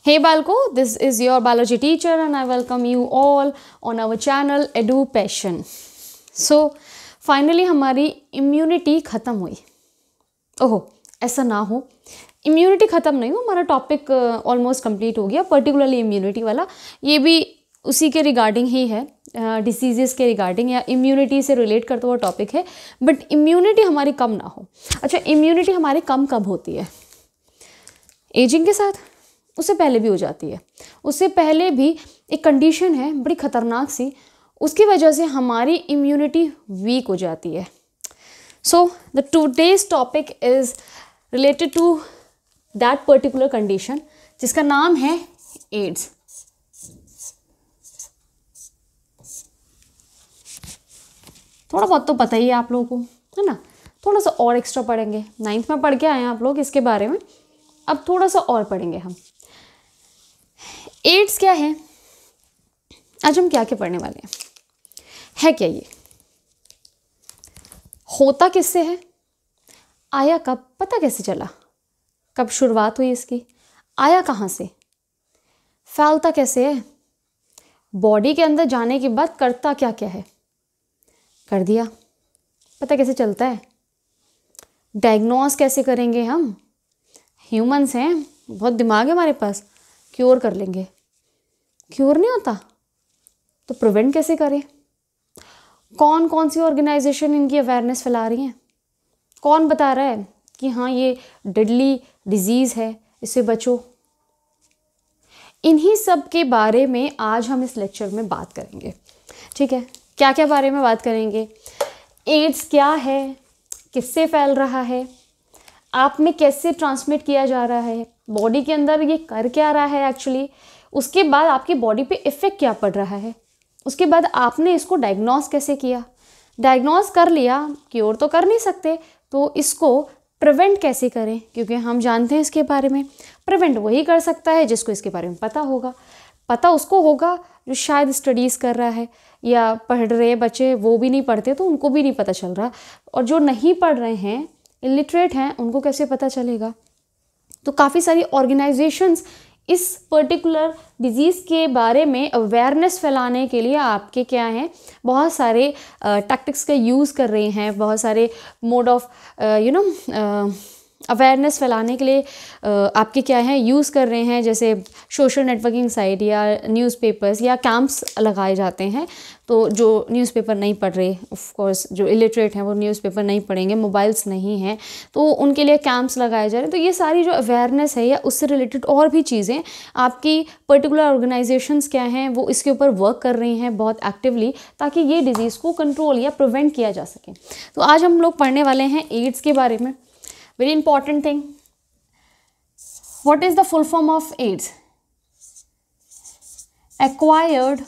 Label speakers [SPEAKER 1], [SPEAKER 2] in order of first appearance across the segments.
[SPEAKER 1] Hey Balko, this is your biology teacher and I welcome you all on our channel Edu Passion. So finally हमारी immunity ख़त्म हुई. ओहो, ऐसा ना हो, इम्यूनिटी ख़त्म नहीं हो, हमारा टॉपिक ऑलमोस्ट कंप्लीट हो गया. पर्टिकुलरली इम्यूनिटी वाला ये भी उसी के रिगार्डिंग ही है, डिसीज़ेस के रिगार्डिंग या इम्यूनिटी से रिलेट करता हुआ टॉपिक है. बट इम्यूनिटी हमारी कम ना हो. अच्छा, इम्यूनिटी हमारी कम कब होती है? एजिंग के साथ? उससे पहले भी हो जाती है. उससे पहले भी एक कंडीशन है बड़ी ख़तरनाक सी, उसकी वजह से हमारी इम्यूनिटी वीक हो जाती है. So the today's topic is related to that particular condition जिसका नाम है एड्स. थोड़ा बहुत तो पता ही है आप लोगों को, है ना. थोड़ा सा और एक्स्ट्रा पढ़ेंगे. 9th में पढ़ के आए हैं आप लोग इसके बारे में, अब थोड़ा सा और पढ़ेंगे हम. एड्स क्या है? आज हम क्या क्या पढ़ने वाले हैं? है क्या ये? होता किससे है? आया कब? पता कैसे चला? कब शुरुआत हुई इसकी? आया कहाँ से? फैलता कैसे है? बॉडी के अंदर जाने के बाद करता क्या क्या है? कर दिया. पता कैसे चलता है? डायग्नोस कैसे करेंगे हम? ह्यूमंस हैं, बहुत दिमाग है हमारे पास, क्योर कर लेंगे. क्योर नहीं होता तो प्रिवेंट कैसे करें? कौन कौन सी ऑर्गेनाइजेशन इनकी अवेयरनेस फैला रही हैं? कौन बता रहा है कि हाँ ये डेडली डिजीज़ है, इससे बचो? इन्हीं सब के बारे में आज हम इस लेक्चर में बात करेंगे. ठीक है, क्या क्या बारे में बात करेंगे? एड्स क्या है, किससे फैल रहा है, आप में कैसे ट्रांसमिट किया जा रहा है, बॉडी के अंदर ये कर क्या रहा है एक्चुअली, उसके बाद आपकी बॉडी पे इफ़ेक्ट क्या पड़ रहा है, उसके बाद आपने इसको डायग्नोस कैसे किया. डायग्नोस कर लिया, क्योर तो कर नहीं सकते, तो इसको प्रिवेंट कैसे करें? क्योंकि हम जानते हैं इसके बारे में. प्रिवेंट वही कर सकता है जिसको इसके बारे में पता होगा. पता उसको होगा जो शायद स्टडीज़ कर रहा है, या पढ़ रहे बच्चे वो भी नहीं पढ़ते तो उनको भी नहीं पता चल रहा, और जो नहीं पढ़ रहे हैं, इलिटरेट हैं, उनको कैसे पता चलेगा? तो काफ़ी सारी ऑर्गेनाइजेशंस इस पर्टिकुलर डिज़ीज़ के बारे में अवेयरनेस फैलाने के लिए आपके क्या हैं, बहुत सारे टैक्टिक्स का यूज़ कर रहे हैं, बहुत सारे मोड ऑफ अवेयरनेस फैलाने के लिए आपके क्या हैं यूज़ कर रहे हैं. जैसे सोशल नेटवर्किंग साइट या न्यूज़पेपर्स या कैंप्स लगाए जाते हैं. तो जो न्यूज़पेपर नहीं पढ़ रहे, ऑफ कोर्स जो इलिटरेट हैं वो न्यूज़पेपर नहीं पढ़ेंगे, मोबाइल्स नहीं हैं, तो उनके लिए कैंप्स लगाए जा रहे हैं. तो ये सारी जो अवेयरनेस है या उससे रिलेटेड और भी चीज़ें आपकी पर्टिकुलर ऑर्गेनाइजेशंस क्या हैं वो इसके ऊपर वर्क कर रही हैं बहुत एक्टिवली, ताकि ये डिज़ीज़ को कंट्रोल या प्रिवेंट किया जा सके. तो आज हम लोग पढ़ने वाले हैं एड्स के बारे में. Very important thing. What is the full form of AIDS? Acquired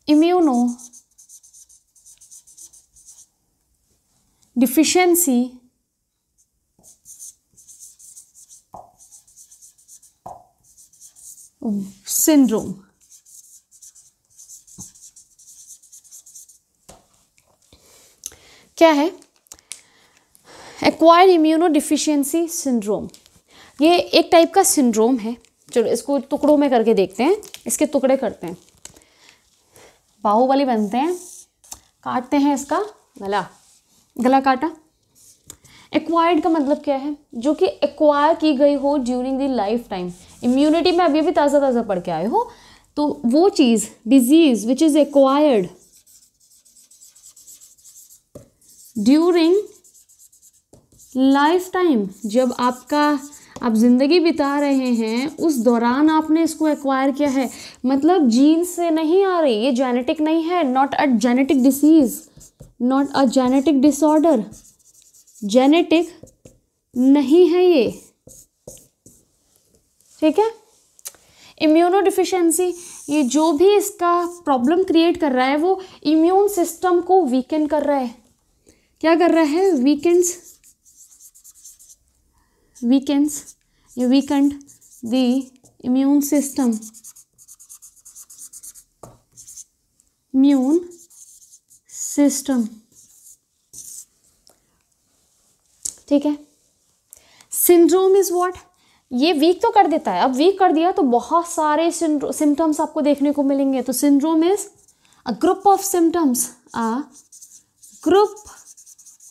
[SPEAKER 1] immunodeficiency syndrome. क्या है एक्वायर्ड इम्यूनोडिफिशियंसी सिंड्रोम? ये एक टाइप का सिंड्रोम है. चलो इसको टुकड़ों में करके देखते हैं. इसके टुकड़े करते हैं, बाहुबली बनते हैं. काटते हैं इसका गला काटा. एक्वायर्ड का मतलब क्या है? जो कि एक्वायर की गई हो during the life time. Immunity में अभी भी ताज़ा ताज़ा पढ़ के आए हो, तो वो चीज़ disease which is acquired during lifetime, जब आप ज़िंदगी बिता रहे हैं उस दौरान आपने इसको एक्वायर किया है. मतलब जीन से नहीं आ रही, ये जेनेटिक नहीं है. Not a genetic disease, not a genetic disorder. Genetic नहीं है ये. ठीक है. इम्यूनोडिफिशिएंसी, ये जो भी इसका प्रॉब्लम क्रिएट कर रहा है वो इम्यून सिस्टम को वीकन कर रहा है. क्या कर रहा है? weakened the immune system. ठीक है. Syndrome is what? ये वीक तो कर देता है। अब वीक कर दिया तो बहुत सारे सिम्टम्स आपको देखने को मिलेंगे। तो syndrome is a group of symptoms, a group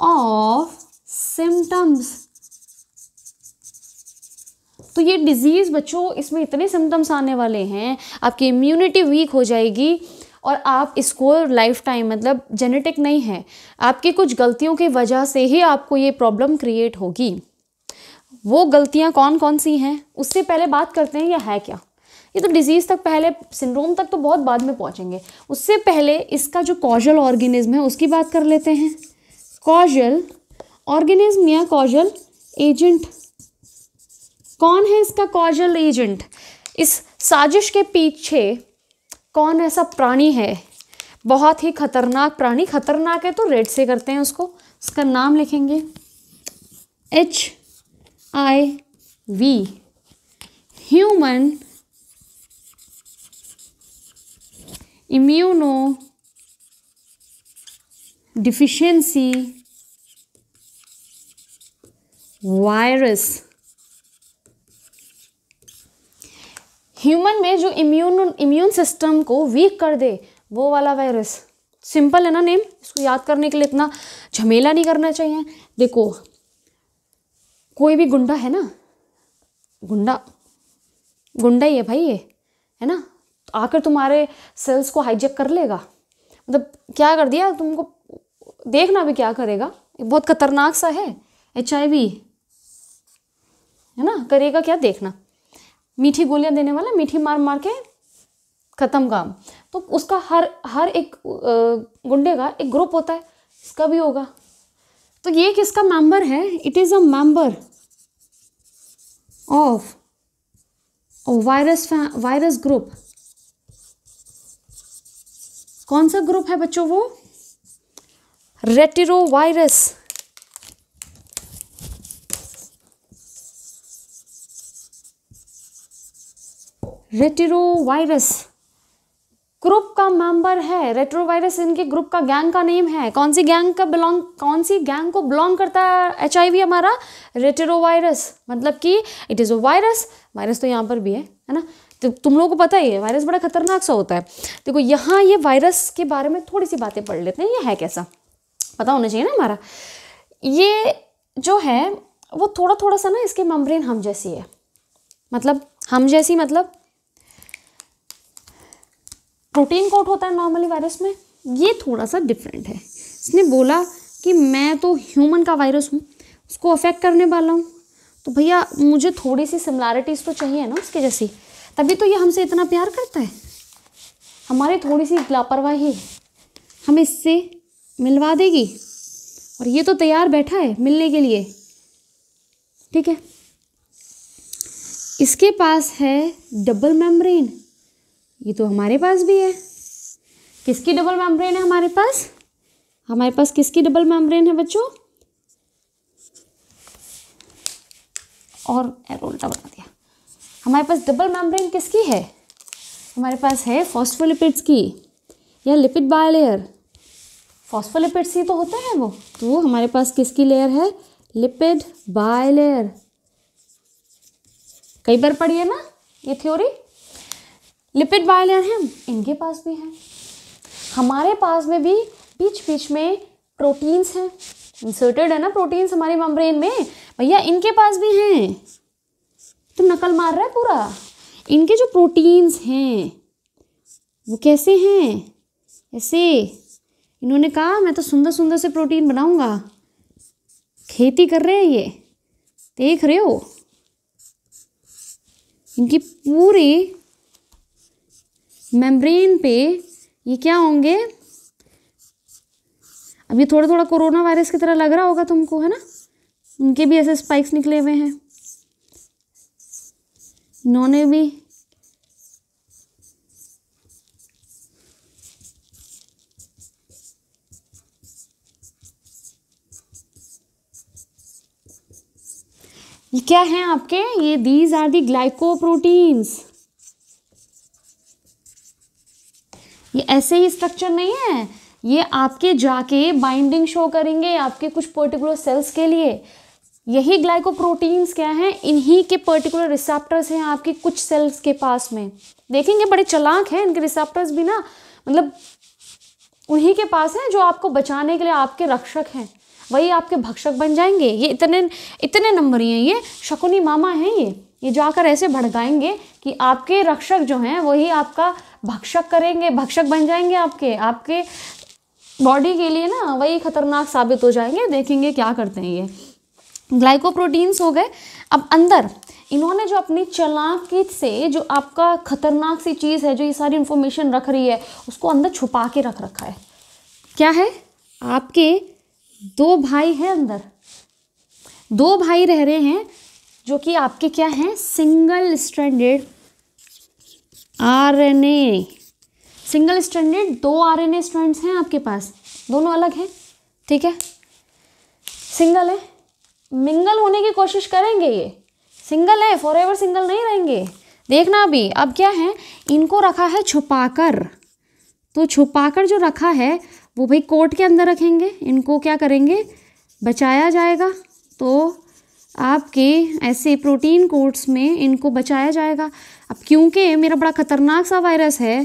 [SPEAKER 1] of symptoms. तो ये डिजीज़ बच्चों, इसमें इतने सिम्टम्स आने वाले हैं, आपकी इम्यूनिटी वीक हो जाएगी और आप इसको लाइफ टाइम, मतलब जेनेटिक नहीं है, आपकी कुछ गलतियों की वजह से ही आपको ये प्रॉब्लम क्रिएट होगी। वो गलतियाँ कौन कौन सी हैं उससे पहले बात करते हैं, ये है क्या। ये तो डिजीज़ तक पहले, सिंड्रोम तक तो बहुत बाद में पहुँचेंगे। उससे पहले इसका जो कॉजल ऑर्गेनिज्म है उसकी बात कर लेते हैं। कॉजल ऑर्गेनिज्म या कॉजल एजेंट, कौन है इसका कॉजल एजेंट? इस साजिश के पीछे कौन ऐसा प्राणी है, बहुत ही खतरनाक प्राणी, खतरनाक है तो रेड से करते हैं उसको, उसका नाम लिखेंगे HIV, human immuno deficiency virus. Human में जो इम्यून सिस्टम को वीक कर दे, वो वाला वायरस। सिंपल है ना नेम, इसको याद करने के लिए इतना झमेला नहीं करना चाहिए। देखो कोई भी गुंडा है ना, गुंडा ही है भाई ये, है ना, तो आकर तुम्हारे सेल्स को हाईजेक कर लेगा। मतलब क्या कर दिया तुमको, देखना भी क्या करेगा, बहुत खतरनाक सा है HIV, है ना, करेगा क्या देखना। मीठी गोलियां देने वाला, मीठी मार मार के खत्म काम। तो उसका हर एक गुंडे का एक ग्रुप होता है, इसका भी होगा। तो ये किसका मेंबर है? It is a member of virus group. कौन सा ग्रुप है बच्चों वो? रेटिरोवायरस। रेटिरोवायरस ग्रुप का मेंबर है। रेट्रोवायरस इनके ग्रुप का, गैंग का नेम है। कौन सी गैंग को बिलोंग करता है HIV हमारा? रेटिरोवायरस। मतलब कि इट इज़ अ वायरस तो यहाँ पर भी है ना। तो तुम लोगों को पता ही है वायरस बड़ा खतरनाक सा होता है। देखो यहाँ ये वायरस के बारे में थोड़ी सी बातें पढ़ लेते हैं, ये है कैसा पता होना चाहिए ना हमारा। ये जो है वो थोड़ा थोड़ा सा ना, इसके मेम्ब्रेन हम जैसी है। मतलब हम जैसी, मतलब प्रोटीन कोट होता है नॉर्मली वायरस में, ये थोड़ा सा डिफरेंट है। इसने बोला कि मैं तो ह्यूमन का वायरस हूँ, उसको अफेक्ट करने वाला हूँ, तो भैया मुझे थोड़ी सी सिमिलैरिटीज़ तो चाहिए ना उसके जैसी, तभी तो ये हमसे इतना प्यार करता है। हमारी थोड़ी सी लापरवाही हमें इससे मिलवा देगी, और ये तो तैयार बैठा है मिलने के लिए, ठीक है। इसके पास है डबल मेम्ब्रेन, ये तो हमारे पास भी है। किसकी डबल मेम्ब्रेन है हमारे पास? हमारे पास किसकी डबल मेम्ब्रेन है बच्चों? और एरो उल्टा बना दिया। हमारे पास डबल मेम्ब्रेन किसकी है? हमारे पास है फॉस्फोलिपिड्स की, या लिपिड बायलेयर। फॉस्फोलिपिड्स ही तो होते हैं वो। तो हमारे पास किसकी लेयर है? Lipid bilayer. कई बार पढ़ी है ना ये थ्योरी। लिपिड बायलेयर है, इनके पास भी है। हमारे पास में भी बीच बीच में प्रोटीन्स हैं, इंसर्टेड है ना प्रोटीन्स हमारी मेम्ब्रेन में। भैया इनके पास भी हैं, तुम नकल मार रहा है पूरा। इनके जो प्रोटीन्स हैं वो कैसे हैं? ऐसे इन्होंने कहा मैं तो सुंदर सुंदर से प्रोटीन बनाऊंगा। खेती कर रहे हैं ये, देख रहे हो। इनकी पूरी मेम्ब्रेन पे ये क्या होंगे? अब ये थोड़ा थोड़ा कोरोना वायरस की तरह लग रहा होगा तुमको, है ना। उनके भी ऐसे स्पाइक्स निकले हुए हैं, इन्होंने भी। ये क्या हैं आपके? ये दीज आर दी ग्लाइकोप्रोटीन्स। ये ऐसे ही स्ट्रक्चर नहीं है, ये आपके जाके बाइंडिंग शो करेंगे आपके कुछ पर्टिकुलर सेल्स के लिए। यही ग्लाइकोप्रोटीन्स क्या हैं, इन्हीं के पर्टिकुलर रिसेप्टर्स हैं आपके कुछ सेल्स के पास में। देखेंगे बड़े चालाक हैं इनके रिसेप्टर्स भी ना, मतलब उन्हीं के पास हैं जो आपको बचाने के लिए आपके रक्षक हैं, वही आपके भक्षक बन जाएंगे। ये इतने नंबरी हैं, ये शकुनी मामा हैं, ये जाकर ऐसे भड़काएंगे कि आपके रक्षक जो हैं वही आपका भक्षक करेंगे, भक्षक बन जाएंगे आपके बॉडी के लिए ना, वही खतरनाक साबित हो जाएंगे। देखेंगे क्या करते हैं ये। ग्लाइकोप्रोटीन्स हो गए। अब अंदर इन्होंने जो अपनी चालाकी से जो आपका खतरनाक सी चीज़ है, जो ये सारी इंफॉर्मेशन रख रही है, उसको अंदर छुपा के रख रखा है। क्या है? आपके 2 भाई हैं अंदर, 2 भाई रह रहे हैं जो कि आपके क्या हैं, single stranded RNA, single stranded 2 RNA strands हैं आपके पास, दोनों अलग हैं, ठीक है, सिंगल है। मिंगल होने की कोशिश करेंगे, ये सिंगल है, फॉरएवर सिंगल नहीं रहेंगे। देखना अभी, अब क्या है, इनको रखा है छुपाकर, तो छुपाकर जो रखा है वो भाई कोट के अंदर रखेंगे, इनको क्या करेंगे, बचाया जाएगा। तो आपके ऐसे प्रोटीन कोट्स में इनको बचाया जाएगा। अब क्योंकि मेरा बड़ा ख़तरनाक सा वायरस है,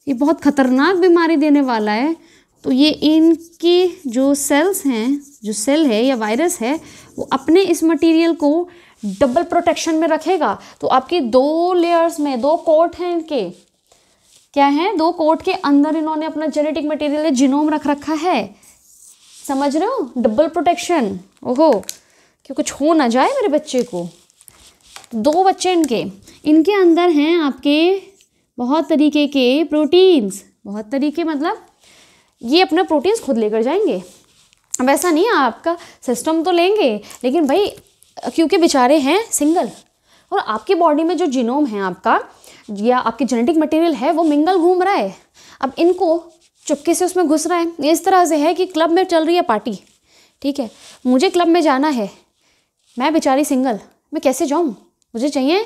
[SPEAKER 1] ये बहुत ख़तरनाक बीमारी देने वाला है, तो ये इनकी जो सेल्स हैं, जो सेल है या वायरस है, वो अपने इस मटेरियल को डबल प्रोटेक्शन में रखेगा। तो आपकी 2 लेयर्स में 2 कोट हैं इनके, क्या है, 2 कोट के अंदर इन्होंने अपना जेनेटिक मटेरियल जीनोम रख रखा है। समझ रहे हो? Double protection. ओहो, कि कुछ हो ना जाए मेरे बच्चे को। 2 बच्चे इनके अंदर हैं आपके बहुत तरीके के प्रोटीन्स, बहुत तरीके मतलब ये अपना प्रोटीन्स खुद लेकर जाएंगे। अब ऐसा नहीं है, आपका सिस्टम तो लेंगे, लेकिन भाई क्योंकि बेचारे हैं सिंगल, और आपकी बॉडी में जो जीनोम है आपका या आपकी जेनेटिक मटेरियल है वो मिंगल घूम रहा है। अब इनको चुपके से उसमें घुस रहा है। ये इस तरह से है कि क्लब में चल रही है पार्टी, ठीक है, मुझे क्लब में जाना है, मैं बेचारी सिंगल, मैं कैसे जाऊँ, मुझे चाहिए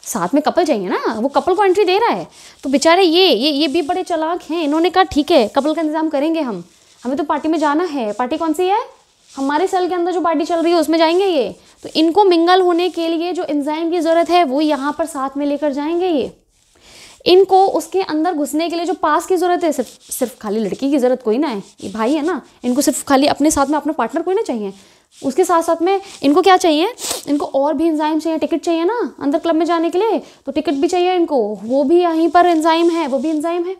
[SPEAKER 1] साथ में कपल चाहिए ना, वो कपल को एंट्री दे रहा है। तो बेचारे ये भी बड़े चालाक हैं, इन्होंने कहा ठीक है कपल का इंतजाम करेंगे हमें तो पार्टी में जाना है। पार्टी कौन सी है? हमारे सेल के अंदर जो पार्टी चल रही है उसमें जाएंगे ये। तो इनको मिंगल होने के लिए जो एंजाइम की ज़रूरत है वो यहाँ पर साथ में लेकर जाएंगे ये। इनको उसके अंदर घुसने के लिए जो पास की ज़रूरत है, सिर्फ खाली लड़की की ज़रूरत कोई ना है, ये भाई है ना, इनको सिर्फ खाली अपने साथ में अपना पार्टनर कोई ना चाहिए, उसके साथ साथ में इनको क्या चाहिए, इनको और भी एंजाइम चाहिए, टिकट चाहिए ना अंदर क्लब में जाने के लिए, तो टिकट भी चाहिए इनको, वो भी यहीं पर एंजाइम है, वो भी एंजाइम है,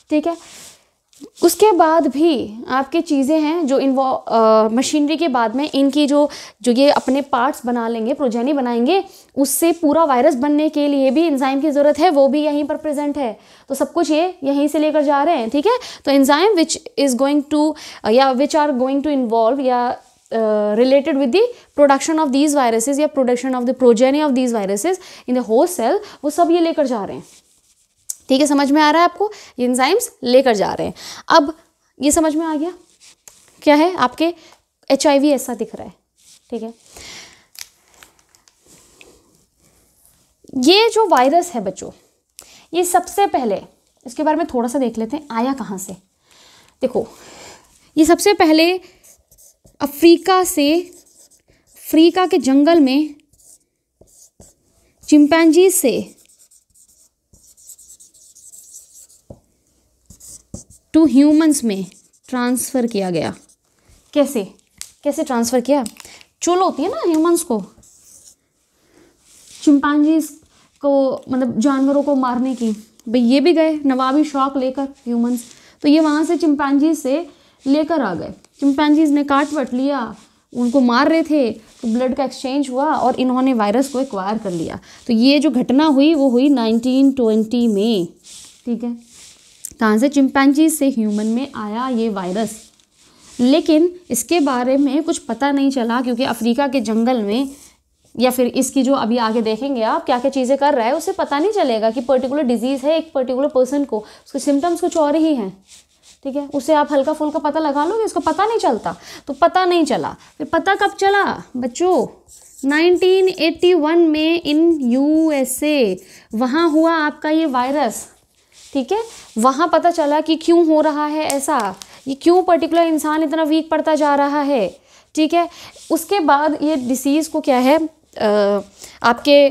[SPEAKER 1] ठीक है। उसके बाद भी आपके चीज़ें हैं जो मशीनरी के बाद में इनकी जो ये अपने पार्ट्स बना लेंगे, प्रोजेनी बनाएंगे, उससे पूरा वायरस बनने के लिए भी एंजाइम की ज़रूरत है, वो भी यहीं पर प्रेजेंट है। तो सब कुछ ये यहीं से लेकर जा रहे हैं, ठीक है। तो enzyme which is going to या which are going to involve या related with the production of these viruses या production of the progeny of these viruses in the host cell, वो सब ये लेकर जा रहे हैं, ठीक है। समझ में आ रहा है आपको? ये एंजाइम्स लेकर जा रहे हैं। अब ये समझ में आ गया क्या है, आपके HIV ऐसा दिख रहा है, ठीक है। ये जो वायरस है बच्चों, ये सबसे पहले इसके बारे में थोड़ा सा देख लेते हैं, आया कहाँ से। देखो, ये सबसे पहले अफ्रीका के जंगल में चिंपैंजी से टू ह्यूमंस में ट्रांसफ़र किया गया। कैसे ट्रांसफ़र किया? चुल होती है ना ह्यूमंस को, चिंपैंजीज को, मतलब जानवरों को मारने की, भाई ये भी गए नवाबी शौक लेकर ह्यूमंस, तो ये वहाँ से चिंपैंजी से लेकर आ गए। चिंपैंजीज ने काट वट लिया, उनको मार रहे थे, तो ब्लड का एक्सचेंज हुआ और इन्होंने वायरस को एक्वायर कर लिया। तो ये जो घटना हुई वो हुई 1920 में, ठीक है। कहाँ से? चिंपैंजीज से ह्यूमन में आया ये वायरस, लेकिन इसके बारे में कुछ पता नहीं चला, क्योंकि अफ्रीका के जंगल में या फिर इसकी जो अभी आगे देखेंगे आप क्या क्या चीज़ें कर रहा है, उससे पता नहीं चलेगा कि पर्टिकुलर डिजीज़ है एक पर्टिकुलर पर्सन को, उसके सिम्टम्स कुछ और ही हैं, ठीक है। उससे आप हल्का फुल्का पता लगा लोगे, इसको पता नहीं चलता, तो पता नहीं चला। फिर पता कब चला बच्चों? 1981 में इन USA, वहाँ हुआ आपका ये वायरस, ठीक है। वहाँ पता चला कि क्यों हो रहा है ऐसा, ये क्यों पर्टिकुलर इंसान इतना वीक पड़ता जा रहा है, ठीक है। उसके बाद ये डिसीज़ को क्या है आपके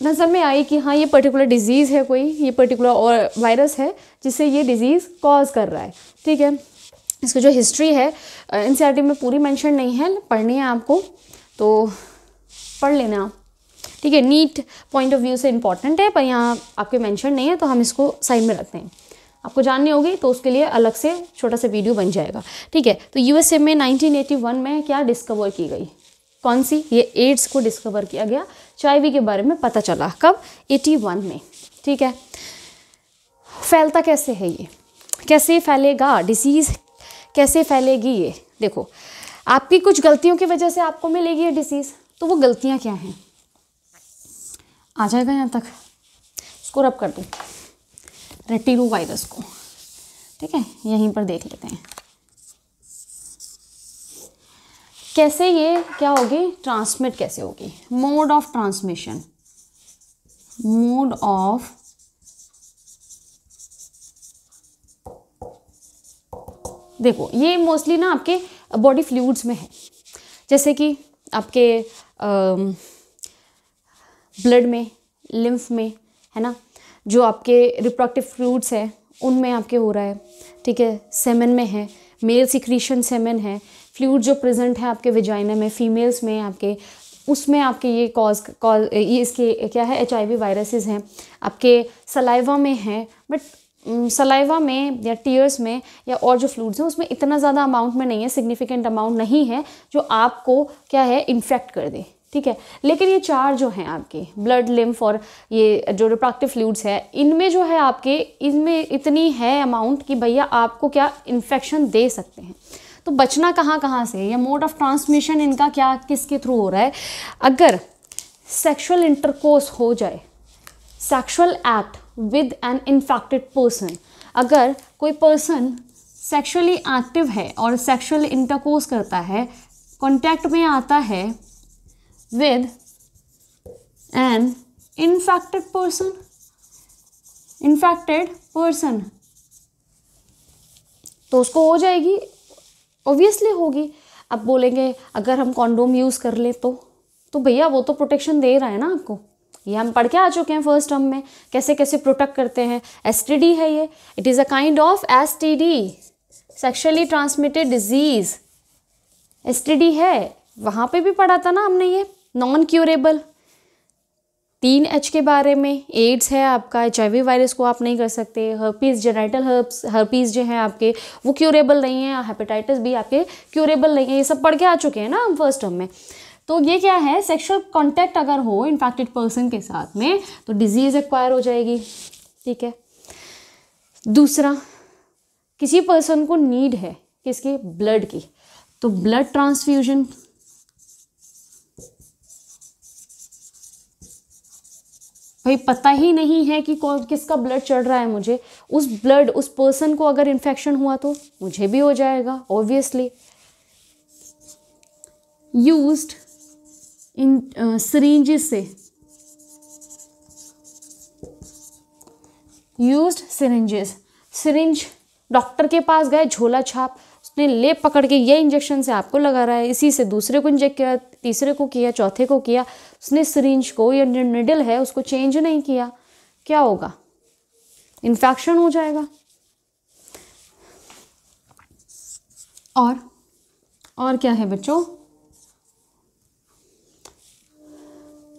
[SPEAKER 1] नज़र में आई कि हाँ ये पर्टिकुलर डिजीज़ है, कोई ये पर्टिकुलर और वायरस है जिससे ये डिज़ीज़ कॉज कर रहा है, ठीक है। इसकी जो हिस्ट्री है एनसीईआरटी में पूरी मेंशन नहीं है, पढ़नी है आपको तो पढ़ लेना आप, ठीक है। नीट पॉइंट ऑफ व्यू से इम्पॉर्टेंट है, पर यहाँ आपके मेंशन नहीं है तो हम इसको साइड में रखते हैं। आपको जाननी होगी तो उसके लिए अलग से छोटा सा वीडियो बन जाएगा, ठीक है। तो यूएसए में 1981 में क्या डिस्कवर की गई, कौन सी, ये एड्स को डिस्कवर किया गया, HIV के बारे में पता चला कब, 81 में, ठीक है। फैलता कैसे है ये, कैसे फैलेगा डिसीज़, कैसे फैलेगी ये, देखो आपकी कुछ गलतियों की वजह से आपको मिलेगी ये डिसीज़, तो वो गलतियाँ क्या हैं, आ जाएगा यहाँ तक, इसको रब कर दूँ रेटिनो वायरस को, ठीक है, यहीं पर देख लेते हैं कैसे ये क्या होगी, ट्रांसमिट कैसे होगी, mode of transmission, mode of देखो ये मोस्टली ना आपके बॉडी फ्लूइड्स में है, जैसे कि आपके ब्लड में, लिम्फ में, है ना, जो आपके रिप्रोडक्टिव फ्लूइड्स है उनमें आपके हो रहा है, ठीक है। सेमेन में है, मेल सिक्रीशन सेमेन है, फ्लूइड जो प्रेजेंट है आपके वेजाइना में, फीमेल्स में आपके, उसमें आपके ये ये इसके क्या है HIV वायरसेस हैं, आपके सलाइवा में है, बट सलाइवा में या टीयर्स में या और जो फ्लूइड्स हैं उसमें इतना ज़्यादा अमाउंट में नहीं है, सिग्निफिकेंट अमाउंट नहीं है जो आपको क्या है इन्फेक्ट कर दे, ठीक है। लेकिन ये 4 जो हैं आपके ब्लड, लिम्फ और ये जो रिप्रोडक्टिव फ्लूइड्स है, इनमें जो है आपके, इनमें इतनी है अमाउंट कि भैया आपको क्या इन्फेक्शन दे सकते हैं। तो बचना कहाँ से, या मोड ऑफ ट्रांसमिशन इनका क्या, किसके थ्रू हो रहा है, अगर सेक्सुअल इंटरकोर्स हो जाए, sexual act with an infected person, अगर कोई पर्सन सेक्सुअली एक्टिव है और सेक्सुअल इंटरकोर्स करता है, कांटेक्ट में आता है विद एन इन्फेक्टेड पर्सन, तो उसको हो जाएगी, ऑब्वियसली होगी। अब बोलेंगे अगर हम कॉन्डोम यूज़ कर ले तो भैया वो तो प्रोटेक्शन दे रहा है ना आपको, ये हम पढ़ के आ चुके हैं फर्स्ट टर्म में, कैसे कैसे प्रोटेक्ट करते हैं। STD है ये, it is a kind of STD, sexually transmitted disease, STD है, वहाँ पे भी पढ़ा था ना हमने ये, नॉन क्यूरेबल, 3H के बारे में, एड्स है आपका, HIV वायरस को आप नहीं कर सकते, हर्पीज़, जेनाइटल हर्पीज़ जो हैं आपके वो क्यूरेबल नहीं है, हेपेटाइटिस भी आपके क्यूरेबल नहीं है, ये सब पढ़ के आ चुके हैं ना हम फर्स्ट टर्म में। तो ये क्या है, सेक्सुअल कांटेक्ट अगर हो इन्फेक्टेड पर्सन के साथ में तो डिजीज़ एक्वायर हो जाएगी, ठीक है। दूसरा, किसी पर्सन को नीड है किसकी, ब्लड की, तो ब्लड ट्रांसफ्यूजन, भाई पता ही नहीं है कि कौन किसका ब्लड चढ़ रहा है मुझे, उस पर्सन को अगर इन्फेक्शन हुआ तो मुझे भी हो जाएगा ऑब्वियसली। यूज्ड इन सिरिंजेस से, यूज्ड सिरिंज, डॉक्टर के पास गए, झोला छाप, उसने लेप पकड़ के ये इंजेक्शन से आपको लगा रहा है, इसी से दूसरे को इंजेक्ट किया, तीसरे को किया, चौथे को किया, उसने सिरिंज को या निडल है उसको चेंज नहीं किया, क्या होगा, इन्फेक्शन हो जाएगा। और क्या है बच्चों,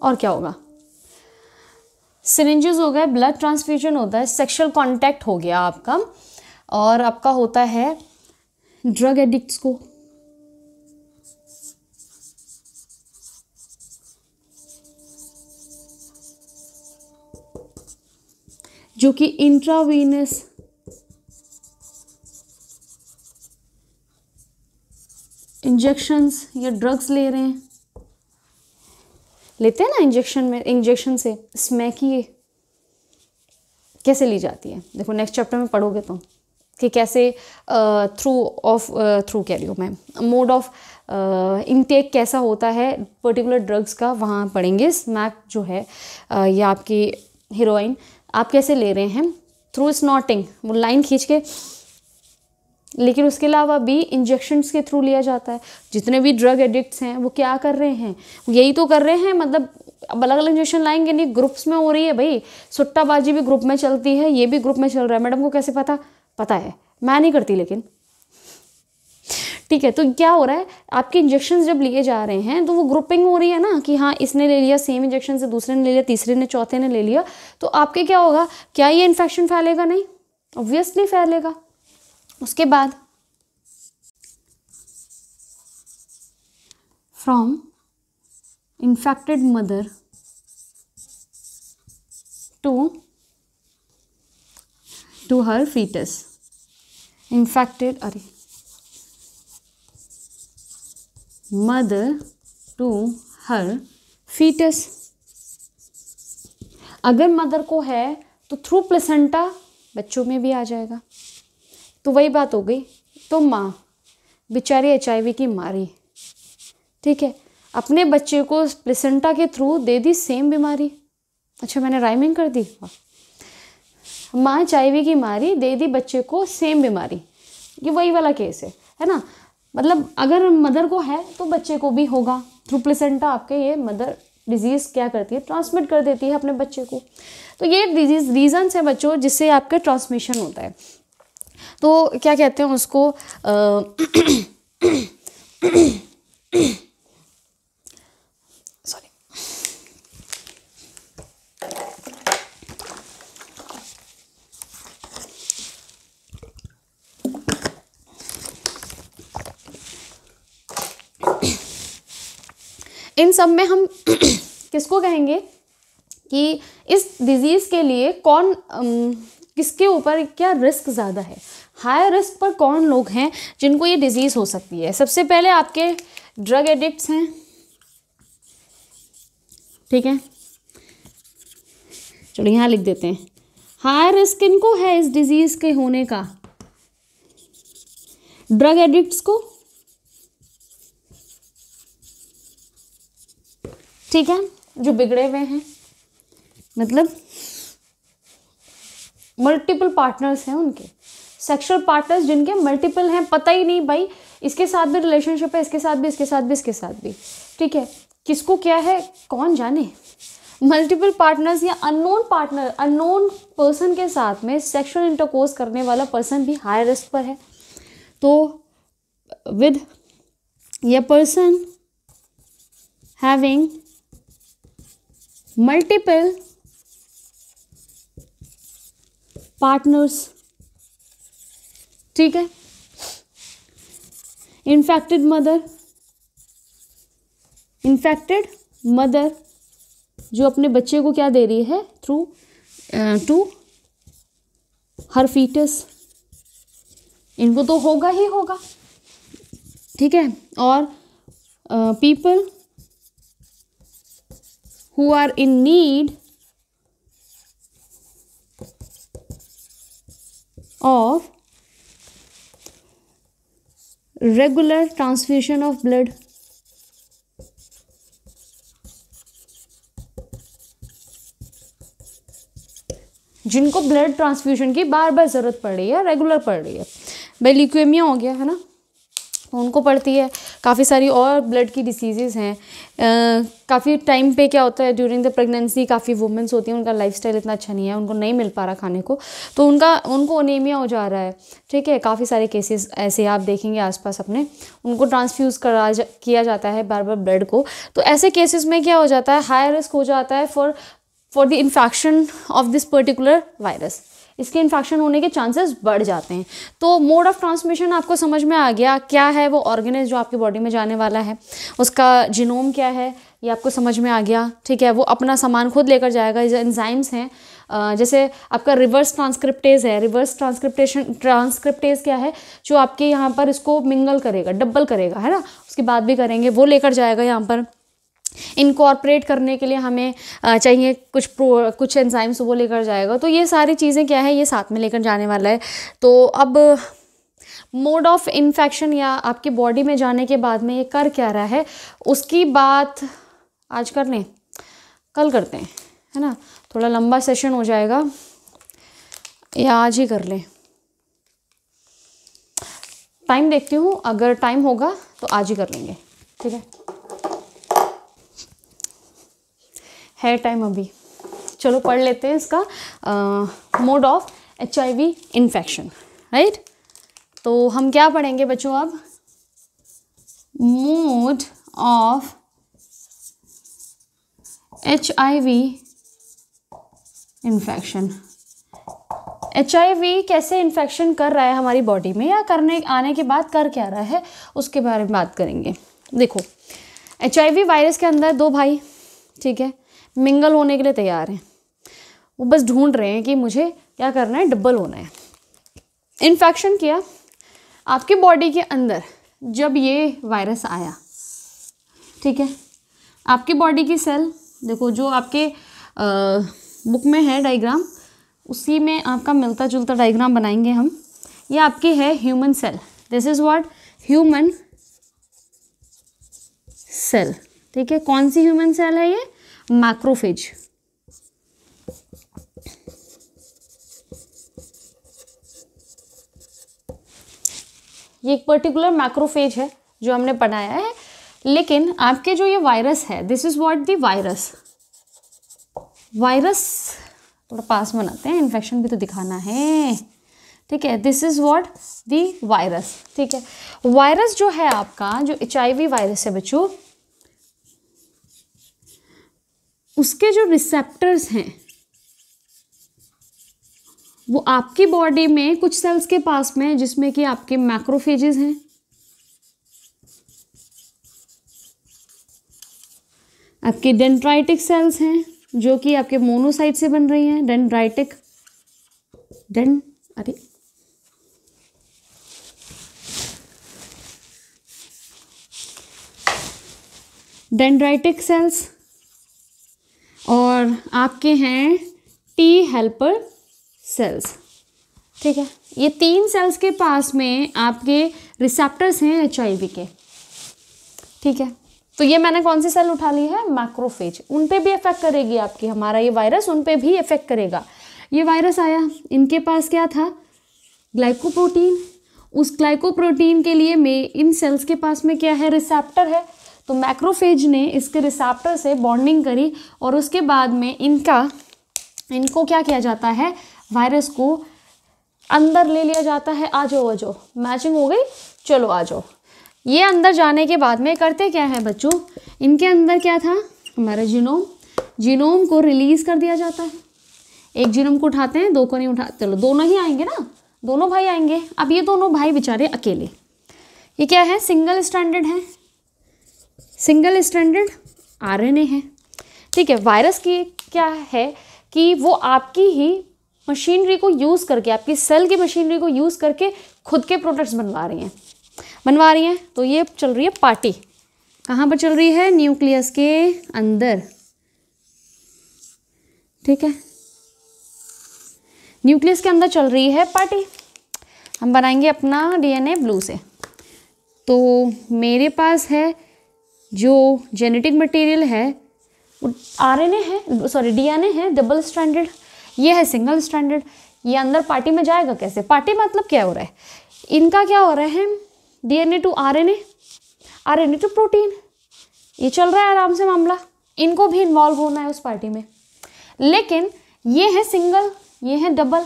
[SPEAKER 1] और क्या होगा, सिरिंजेस हो गए, ब्लड ट्रांसफ्यूजन होता है, सेक्सुअल कांटेक्ट हो गया आपका, और आपका होता है ड्रग एडिक्ट्स को, जो कि इंट्रावीनस इंजेक्शंस या ड्रग्स ले रहे हैं, लेते हैं ना इंजेक्शन से स्मैक ये कैसे ली जाती है, देखो नेक्स्ट चैप्टर में पढ़ोगे तो कि कैसे थ्रू कह रही हूँ मैं, मोड ऑफ इनटेक कैसा होता है पर्टिकुलर ड्रग्स का, वहाँ पढ़ेंगे। स्मैक जो है या आपकी हीरोइन आप कैसे ले रहे हैं, थ्रू स्नॉटिंग, वो लाइन खींच के लेकिन उसके अलावा भी इंजेक्शंस के थ्रू लिया जाता है। जितने भी ड्रग एडिक्ट्स हैं वो क्या कर रहे हैं, यही तो कर रहे हैं। मतलब अब अलग अलग इंजेक्शन लाएंगे नहीं, ग्रुप्स में हो रही है भाई। सुट्टाबाजी भी ग्रुप में चलती है, ये भी ग्रुप में चल रहा है। मैडम को कैसे पता? पता है, मैं नहीं करती लेकिन। ठीक है, तो क्या हो रहा है, आपके इंजेक्शन जब लिए जा रहे हैं तो वो ग्रुपिंग हो रही है ना, कि हाँ इसने ले लिया सेम इंजेक्शन से, दूसरे ने ले लिया, तीसरे ने, चौथे ने ले लिया, तो आपके क्या होगा, क्या ये इन्फेक्शन फैलेगा? नहीं, ऑब्वियसली फैलेगा। उसके बाद from infected mother to her foetus, infected, अरे मदर टू हर फीटस। अगर मदर को है तो थ्रू प्लेसेंटा बच्चों में भी आ जाएगा। तो वही बात हो गई। तो माँ बेचारी HIV की मारी, ठीक है, अपने बच्चे को प्लेसेंटा के थ्रू दे दी सेम बीमारी। अच्छा, मैंने राइमिंग कर दी। माँ HIV की मारी, दे दी बच्चे को सेम बीमारी। ये वही वाला केस है ना। मतलब अगर मदर को है तो बच्चे को भी होगा थ्रू प्लेसेंटा। आपके ये मदर डिजीज़ क्या करती है, ट्रांसमिट कर देती है अपने बच्चे को। तो ये डिजीज़ रीजंस है बच्चों जिससे आपका ट्रांसमिशन होता है। तो क्या कहते हैं उसको सॉरी, इन सब में हम किसको कहेंगे कि इस डिजीज़ के लिए कौन किसके ऊपर क्या रिस्क ज़्यादा है, हाई रिस्क पर कौन लोग हैं जिनको ये डिजीज़ हो सकती है। सबसे पहले आपके ड्रग एडिक्ट्स हैं, ठीक है, चलो यहाँ लिख देते हैं। हाई रिस्क इनको है इस डिजीज़ के होने का, ड्रग एडिक्ट्स को, ठीक है, जो बिगड़े हुए हैं, मतलब मल्टीपल पार्टनर्स हैं उनके, सेक्सुअल पार्टनर्स जिनके मल्टीपल हैं, पता ही नहीं भाई इसके साथ भी रिलेशनशिप है, इसके साथ भी, इसके साथ भी, इसके साथ भी, ठीक है, किसको क्या है कौन जाने। मल्टीपल पार्टनर्स या अननोन पार्टनर, अननोन पर्सन के साथ में सेक्सुअल इंटरकोर्स करने वाला पर्सन भी हाई रिस्क पर है। तो विद ये पर्सन हैविंग मल्टीपल पार्टनर्स, ठीक है, इन्फेक्टेड मदर जो अपने बच्चे को क्या दे रही है थ्रू टू हर फीटस, इनको तो होगा ही होगा, ठीक है। और people who are in need of regular transfusion of blood, जिनको ब्लड ट्रांसफ्यूजन की बार बार ज़रूरत पड़ रही है, रेगुलर पड़ रही है, भाई ल्यूकेमिया हो गया है ना, उनको पड़ती है। काफ़ी सारी और ब्लड की डिसीज़ेज़ हैं। काफ़ी टाइम पे क्या होता है, ड्यूरिंग द प्रेगनेंसी काफ़ी वुमेंस होती हैं, उनका लाइफस्टाइल इतना अच्छा नहीं है, उनको नहीं मिल पा रहा खाने को, तो उनको अनीमिया हो जा रहा है, ठीक है। काफ़ी सारे केसेस ऐसे आप देखेंगे आसपास अपने, उनको ट्रांसफ्यूज़ किया जाता है बार बार ब्लड को। तो ऐसे केसेस में क्या हो जाता है, हाई रिस्क हो जाता है for the infection of this particular virus, इसके इन्फेक्शन होने के चांसेस बढ़ जाते हैं। तो मोड ऑफ ट्रांसमिशन आपको समझ में आ गया, क्या है वो ऑर्गेनिज्म जो आपकी बॉडी में जाने वाला है, उसका जीनोम क्या है ये आपको समझ में आ गया, ठीक है। वो अपना सामान खुद लेकर जाएगा, एंजाइम्स हैं, जैसे आपका रिवर्स ट्रांसक्रिप्टेज है, रिवर्स ट्रांसक्रिप्टेज क्या है, जो आपके यहाँ पर इसको मिंगल करेगा, डबल करेगा, है ना, उसके बाद भी करेंगे, वो लेकर जाएगा यहाँ पर। इनकॉर्पोरेट करने के लिए हमें चाहिए कुछ एंजाइम्स, वो लेकर जाएगा। तो ये सारी चीज़ें क्या है, ये साथ में लेकर जाने वाला है। तो अब मोड ऑफ इन्फेक्शन या आपकी बॉडी में जाने के बाद में ये कर क्या रहा है, उसकी बात आज कर लें, कल करते हैं, है ना, थोड़ा लंबा सेशन हो जाएगा, या आज ही कर लें। टाइम देखती हूँ, अगर टाइम होगा तो आज ही कर लेंगे, ठीक है टाइम अभी। चलो पढ़ लेते हैं इसका mode of HIV infection, right. तो हम क्या पढ़ेंगे बच्चों अब, mode of HIV infection. HIV कैसे इन्फेक्शन कर रहा है हमारी बॉडी में, या करने आने के बाद कर क्या रहा है, उसके बारे में बात करेंगे। देखो HIV वायरस के अंदर दो भाई, ठीक है, मिंगल होने के लिए तैयार हैं। वो बस ढूंढ रहे हैं कि मुझे क्या करना है, डबल होना है। इन्फेक्शन किया आपकी बॉडी के अंदर, जब ये वायरस आया, ठीक है, आपकी बॉडी की सेल देखो, जो आपके बुक में है डायग्राम, उसी में आपका मिलता जुलता डायग्राम बनाएंगे हम। ये आपकी है human cell, this is what, human cell, ठीक है। कौन सी ह्यूमन सेल है ये, मैक्रोफेज। ये एक पर्टिकुलर मैक्रोफेज है जो हमने बनाया है। लेकिन आपके जो ये वायरस है, this is what the virus, virus थोड़ा पास बनाते हैं, इन्फेक्शन भी तो दिखाना है, ठीक है। This is what the virus, ठीक है। वायरस जो है आपका, जो HIV वायरस है बच्चों, उसके जो रिसेप्टर्स हैं वो आपकी बॉडी में कुछ सेल्स के पास में, जिसमें कि आपके मैक्रोफेजेस हैं, आपके डेंड्राइटिक सेल्स हैं जो कि आपके मोनोसाइट से बन रही हैं। डेंड्राइटिक डेंड्राइटिक सेल्स, और आपके हैं T हेल्पर सेल्स, ठीक है। ये 3 सेल्स के पास में आपके रिसेप्टर्स हैं HIV के, ठीक है। तो ये मैंने कौन सी सेल उठा ली है, मैक्रोफेज। उन पे भी इफेक्ट करेगी आपकी, हमारा ये वायरस उन पे भी इफेक्ट करेगा। ये वायरस आया, इनके पास क्या था, ग्लाइकोप्रोटीन। उस ग्लाइकोप्रोटीन के लिए में इन सेल्स के पास में क्या है, रिसेप्टर है। तो मैक्रोफेज ने इसके रिसेप्टर से बॉन्डिंग करी, और उसके बाद में इनको क्या किया जाता है, वायरस को अंदर ले लिया जाता है। आ जाओ, मैचिंग हो गई, चलो आ जाओ। ये अंदर जाने के बाद में करते क्या है बच्चों, इनके अंदर क्या था, हमारा जीनोम को रिलीज कर दिया जाता है। एक जीनोम को उठाते हैं, 2 को नहीं उठाते, चलो दोनों ही आएंगे ना, दोनों भाई आएंगे। अब ये दोनों भाई बेचारे अकेले, ये क्या है, सिंगल स्ट्रैंडेड है, सिंगल स्ट्रैंडेड RNA है, ठीक है। वायरस की क्या है कि वो आपकी ही मशीनरी को यूज़ करके, आपकी सेल की मशीनरी को यूज़ करके खुद के प्रोडक्ट्स बनवा रही हैं। तो ये चल रही है पार्टी, कहाँ पर चल रही है, न्यूक्लियस के अंदर, ठीक है। न्यूक्लियस के अंदर चल रही है पार्टी। हम बनाएंगे अपना DNA ब्लू से। तो मेरे पास है जो जेनेटिक मटेरियल है वो RNA है, सॉरी DNA है डबल स्ट्रैंडेड, ये है सिंगल स्ट्रैंडेड। ये अंदर पार्टी में जाएगा कैसे, पार्टी मतलब क्या हो रहा है, इनका क्या हो रहा है, DNA to RNA, RNA to protein, ये चल रहा है आराम से मामला। इनको भी इन्वॉल्व होना है उस पार्टी में। लेकिन ये है सिंगल, ये है डबल,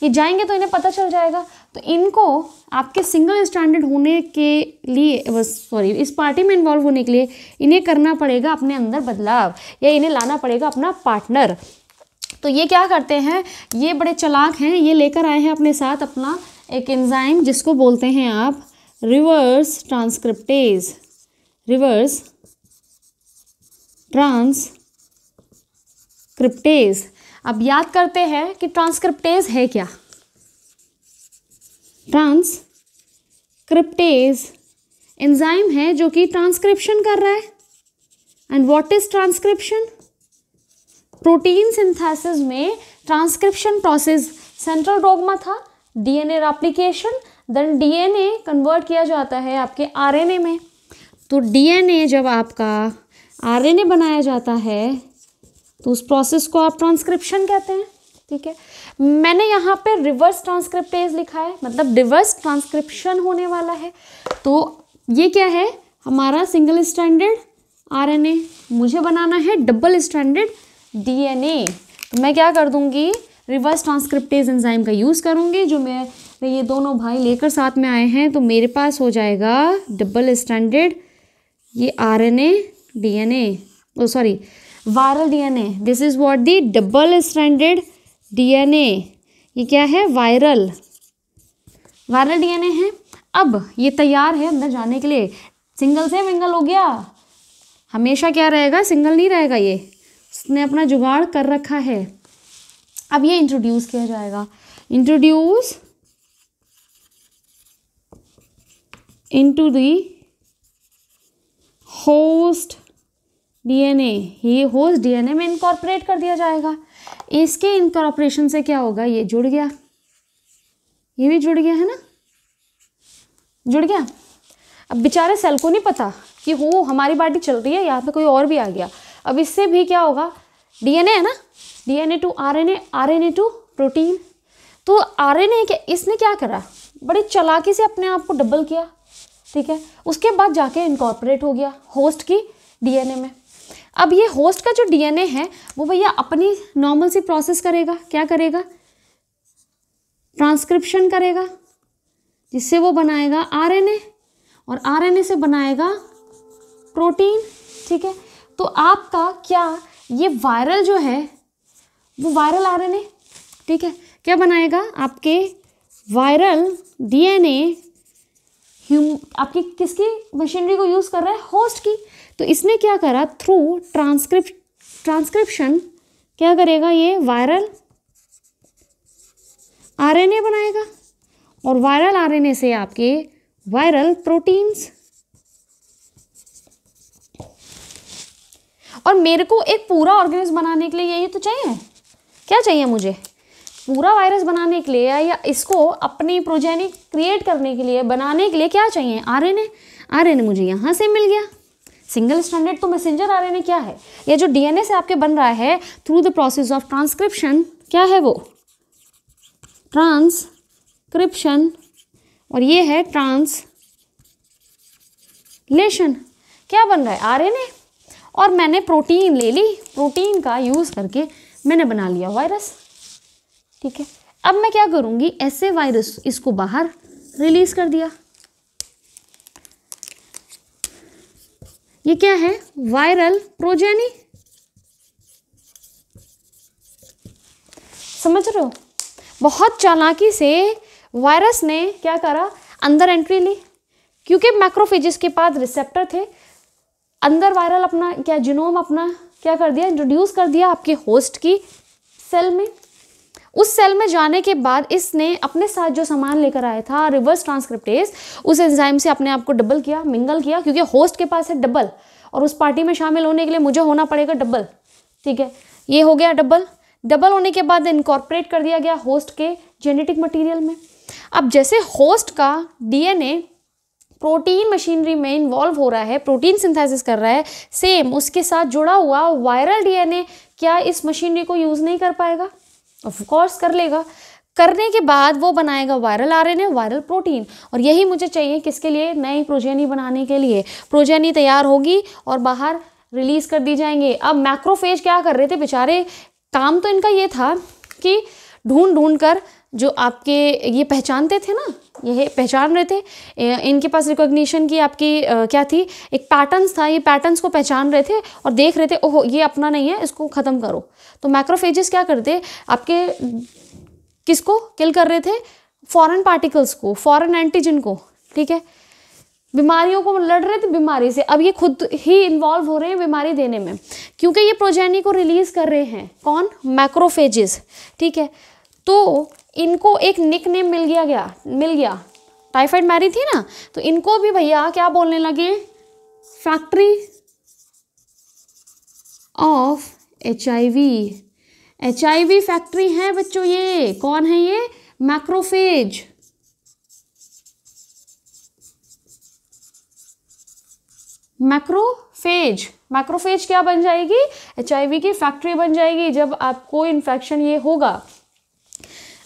[SPEAKER 1] ये जाएंगे तो इन्हें पता चल जाएगा। तो इनको आपके सिंगल स्टैंडर्ड होने के लिए, इस पार्टी में इन्वॉल्व होने के लिए इन्हें करना पड़ेगा अपने अंदर बदलाव, या इन्हें लाना पड़ेगा अपना पार्टनर। तो ये क्या करते हैं, ये बड़े चालाक हैं, ये लेकर आए हैं अपने साथ अपना एक एंजाइम जिसको बोलते हैं आप रिवर्स ट्रांसक्रिप्टेज। Reverse transcriptase. अब याद करते हैं कि ट्रांसक्रिप्टेज है क्या। ट्रांसक्रिप्टेज एंजाइम है जो कि ट्रांसक्रिप्शन कर रहा है। And what is transcription? Protein synthesis में ट्रांसक्रिप्शन प्रोसेस सेंट्रल डोग्मा था, DNA replication, then DNA convert किया जाता है आपके आरएनए में। तो डीएनए जब आपका आरएनए बनाया जाता है तो उस प्रोसेस को आप ट्रांसक्रिप्शन कहते हैं, ठीक है। मैंने यहाँ पे रिवर्स ट्रांसक्रिप्टेज लिखा है, मतलब रिवर्स ट्रांसक्रिप्शन होने वाला है। तो ये क्या है, हमारा सिंगल स्ट्रैंडेड आरएनए, मुझे बनाना है डबल स्ट्रैंडेड डीएनए। तो मैं क्या कर दूंगी, रिवर्स ट्रांसक्रिप्टेज एंजाइम का यूज़ करूंगी, जो मेरे ये दोनों भाई लेकर साथ में आए हैं। तो मेरे पास हो जाएगा डबल स्ट्रैंडेड ये RNA DNA, oh sorry viral DNA. This is what the double stranded DNA. ये क्या है, वायरल डीएनए है। अब ये तैयार है अंदर जाने के लिए। सिंगल से मिंगल हो गया, हमेशा क्या रहेगा, सिंगल नहीं रहेगा, ये उसने अपना जुगाड़ कर रखा है। अब ये इंट्रोड्यूस किया जाएगा, introduce into the host DNA. ये होस्ट डीएनए में इनकॉर्पोरेट कर दिया जाएगा। इसके इनकॉर्पोरेशन से क्या होगा, ये जुड़ गया, ये भी जुड़ गया है ना, जुड़ गया। अब बेचारे सेल को नहीं पता कि हो हमारी बाटी चल रही है, यहाँ पे कोई और भी आ गया। अब इससे भी क्या होगा, डीएनए है ना, DNA to RNA, RNA to protein. तो आरएनए के इसने क्या करा, बड़ी चालाकी से अपने आप को डबल किया, ठीक है। उसके बाद जाके इनकॉर्पोरेट हो गया होस्ट की डीएनए में। अब ये होस्ट का जो डीएनए है वो भैया अपनी नॉर्मल सी प्रोसेस करेगा, क्या करेगा, ट्रांसक्रिप्शन करेगा, जिससे वो बनाएगा आरएनए, और आरएनए से बनाएगा प्रोटीन, ठीक है। तो आपका क्या ये वायरल जो है वो वायरल आरएनए, ठीक है, क्या बनाएगा, आपके वायरल डीएनए आपकी किसकी मशीनरी को यूज़ कर रहा है, होस्ट की। तो इसने क्या करा, थ्रू ट्रांसक्रिप्शन क्या करेगा, ये वायरल आरएनए बनाएगा, और वायरल आरएनए से आपके वायरल प्रोटीन्स। और मेरे को एक पूरा ऑर्गेनिज्म बनाने के लिए यही तो चाहिए, क्या चाहिए मुझे, पूरा वायरस बनाने के लिए या इसको अपनी प्रोजेनी क्रिएट करने के लिए, बनाने के लिए क्या चाहिए, आरएनए। आरएनए मुझे यहाँ से मिल गया, सिंगल स्ट्रैंडेड तो मैसेंजर आरएनए क्या है, ये जो डीएनए से आपके बन रहा है through the process of transcription, क्या है वो, ट्रांसक्रिप्शन, और ये है ट्रांसलेशन। क्या बन रहा है, आरएनए, और मैंने प्रोटीन ले ली, प्रोटीन का यूज़ करके मैंने बना लिया वायरस, ठीक है। अब मैं क्या करूँगी, ऐसे वायरस इसको बाहर रिलीज कर दिया। ये क्या है, वायरल प्रोजेनी, समझ रहे हो। बहुत चालाकी से वायरस ने क्या करा, अंदर एंट्री ली, क्योंकि मैक्रोफेजेस के पास रिसेप्टर थे। अंदर वायरल अपना क्या जीनोम अपना क्या कर दिया, इंट्रोड्यूस कर दिया आपके होस्ट की सेल में। उस सेल में जाने के बाद इसने अपने साथ जो सामान लेकर आया था रिवर्स ट्रांसक्रिप्टेज, उस एंजाइम से अपने आप को डबल किया, मिंगल किया, क्योंकि होस्ट के पास है डबल, और उस पार्टी में शामिल होने के लिए मुझे होना पड़ेगा डबल, ठीक है। ये हो गया डबल, डबल होने के बाद इनकॉर्पोरेट कर दिया गया होस्ट के जेनेटिक मटेरियल में। अब जैसे होस्ट का डीएनए प्रोटीन मशीनरी में इन्वॉल्व हो रहा है, प्रोटीन सिंथेसिस कर रहा है, सेम उसके साथ जुड़ा हुआ वायरल डीएनए क्या इस मशीनरी को यूज़ नहीं कर पाएगा, ऑफ कोर्स कर लेगा। करने के बाद वो बनाएगा वायरल आरएनए, वायरल प्रोटीन, और यही मुझे चाहिए किसके लिए, नई प्रोजेनी बनाने के लिए। प्रोजेनी तैयार होगी और बाहर रिलीज कर दी जाएंगे। अब मैक्रोफेज क्या कर रहे थे बेचारे, काम तो इनका ये था कि ढूंढ कर जो आपके ये पहचानते थे ना, ये पहचान रहे थे, इनके पास रिकॉग्निशन की आपकी क्या थी, एक पैटर्न्स था, ये पैटर्न्स को पहचान रहे थे और देख रहे थे, ओहो ये अपना नहीं है, इसको ख़त्म करो। तो मैक्रोफेजेस क्या करते, आपके किसको किल कर रहे थे, फॉरेन पार्टिकल्स को, फॉरेन एंटीजन को, ठीक है, बीमारियों को लड़ रहे थे बीमारी से। अब ये खुद ही इन्वॉल्व हो रहे हैं बीमारी देने में, क्योंकि ये प्रोजेनी को रिलीज कर रहे हैं, कौन, मैक्रोफेजेस, ठीक है। तो इनको एक निक नेम मिल गया, टाइफाइड मैरी थी ना, तो इनको भी भैया क्या बोलने लगे, फैक्ट्री ऑफ HIV फैक्ट्री है बच्चों। ये कौन है, ये मैक्रोफेज, मैक्रोफेज क्या बन जाएगी, HIV की फैक्ट्री बन जाएगी। जब आपको इन्फेक्शन ये होगा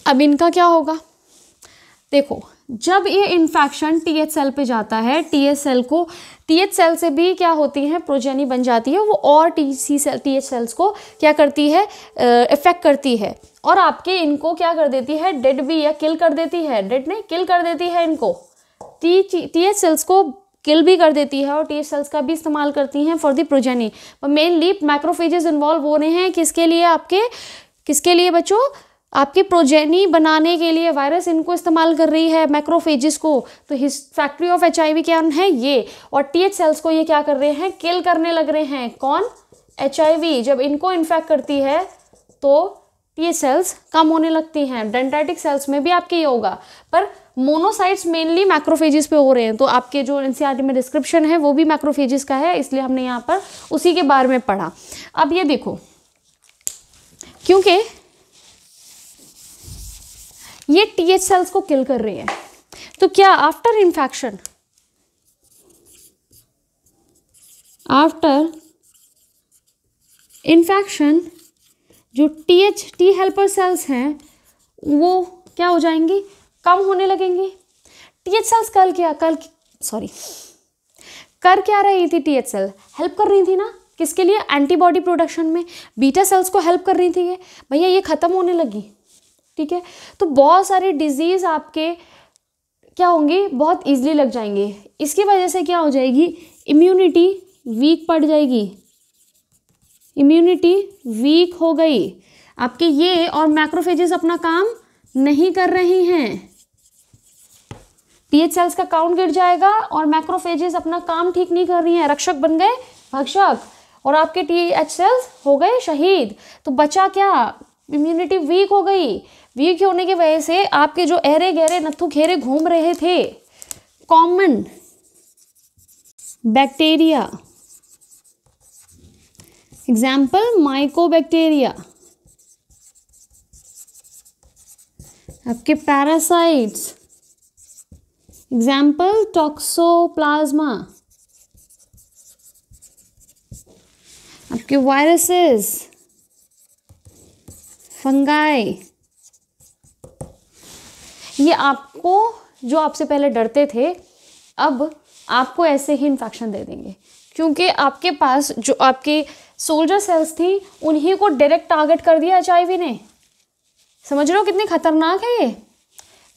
[SPEAKER 1] अब इनका क्या होगा, देखो जब ये इन्फेक्शन टीएच सेल पे जाता है, टीएच सेल से भी क्या होती है, प्रोजेनी बन जाती है, वो और टीएच सेल्स को क्या करती है, इफेक्ट करती है, और आपके इनको क्या कर देती है, डेड भी या किल कर देती है, डेड नहीं किल कर देती है, इनको टीएच सेल्स को किल भी कर देती है, और टीएच सेल्स का भी इस्तेमाल करती हैं for the progeny. Mainly macrophages involve हो रहे हैं किसके लिए, आपके किसके लिए बच्चों, आपकी प्रोजेनी बनाने के लिए वायरस इनको इस्तेमाल कर रही है, मैक्रोफेजेस को। तो हिस फैक्ट्री ऑफ HIV क्या है ये, और टीएच सेल्स को ये क्या कर रहे हैं, किल करने लग रहे हैं। कौन, HIV। जब इनको इन्फेक्ट करती है तो टीएच सेल्स कम होने लगती हैं। डेंड्राइटिक सेल्स में भी आपके ये होगा, पर मोनोसाइट्स मेनली मैक्रोफेजेस पे हो रहे हैं। तो आपके जो एनसीईआरटी में डिस्क्रिप्शन है वो भी मैक्रोफेजेस का है, इसलिए हमने यहाँ पर उसी के बारे में पढ़ा। अब ये देखो, क्योंकि ये टीएच सेल्स को किल कर रही है, तो क्या आफ्टर इन्फेक्शन, जो टी हेल्पर सेल्स हैं वो क्या हो जाएंगी, कम होने लगेंगे। टीएच सेल्स कर क्या रही थी, टीएच सेल हेल्प कर रही थी ना, किसके लिए, एंटीबॉडी प्रोडक्शन में। बीटा सेल्स को हेल्प कर रही थी ये, भैया ये खत्म होने लगी, ठीक है। तो बहुत सारे डिजीज आपके क्या होंगे, बहुत इजीली लग जाएंगे। इसकी वजह से क्या हो जाएगी, इम्यूनिटी वीक पड़ जाएगी, इम्यूनिटी वीक हो गई आपके ये, और मैक्रोफेजेस अपना काम नहीं कर रही हैं, टीएच सेल्स का काउंट गिर जाएगा और मैक्रोफेजेस अपना काम ठीक नहीं कर रही हैं, रक्षक बन गए भक्षक, और आपके टीएच सेल्स हो गए शहीद। तो बचा क्या, इम्यूनिटी वीक हो गई। वीक होने की वजह से आपके जो एरे गहरे नत्थु घेरे घूम रहे थे कॉमन बैक्टीरिया, एग्जाम्पल माइकोबैक्टीरिया, आपके पैरासाइट्स, एग्जाम्पल टॉक्सोप्लाज्मा, आपके वायरसेस, फंगाई। ये आपको, जो आपसे पहले डरते थे, अब आपको ऐसे ही इन्फेक्शन दे देंगे, क्योंकि आपके पास जो आपके सोल्जर सेल्स थी उन्हीं को डायरेक्ट टारगेट कर दिया HIV ने। समझ रहे हो कितनी खतरनाक है ये,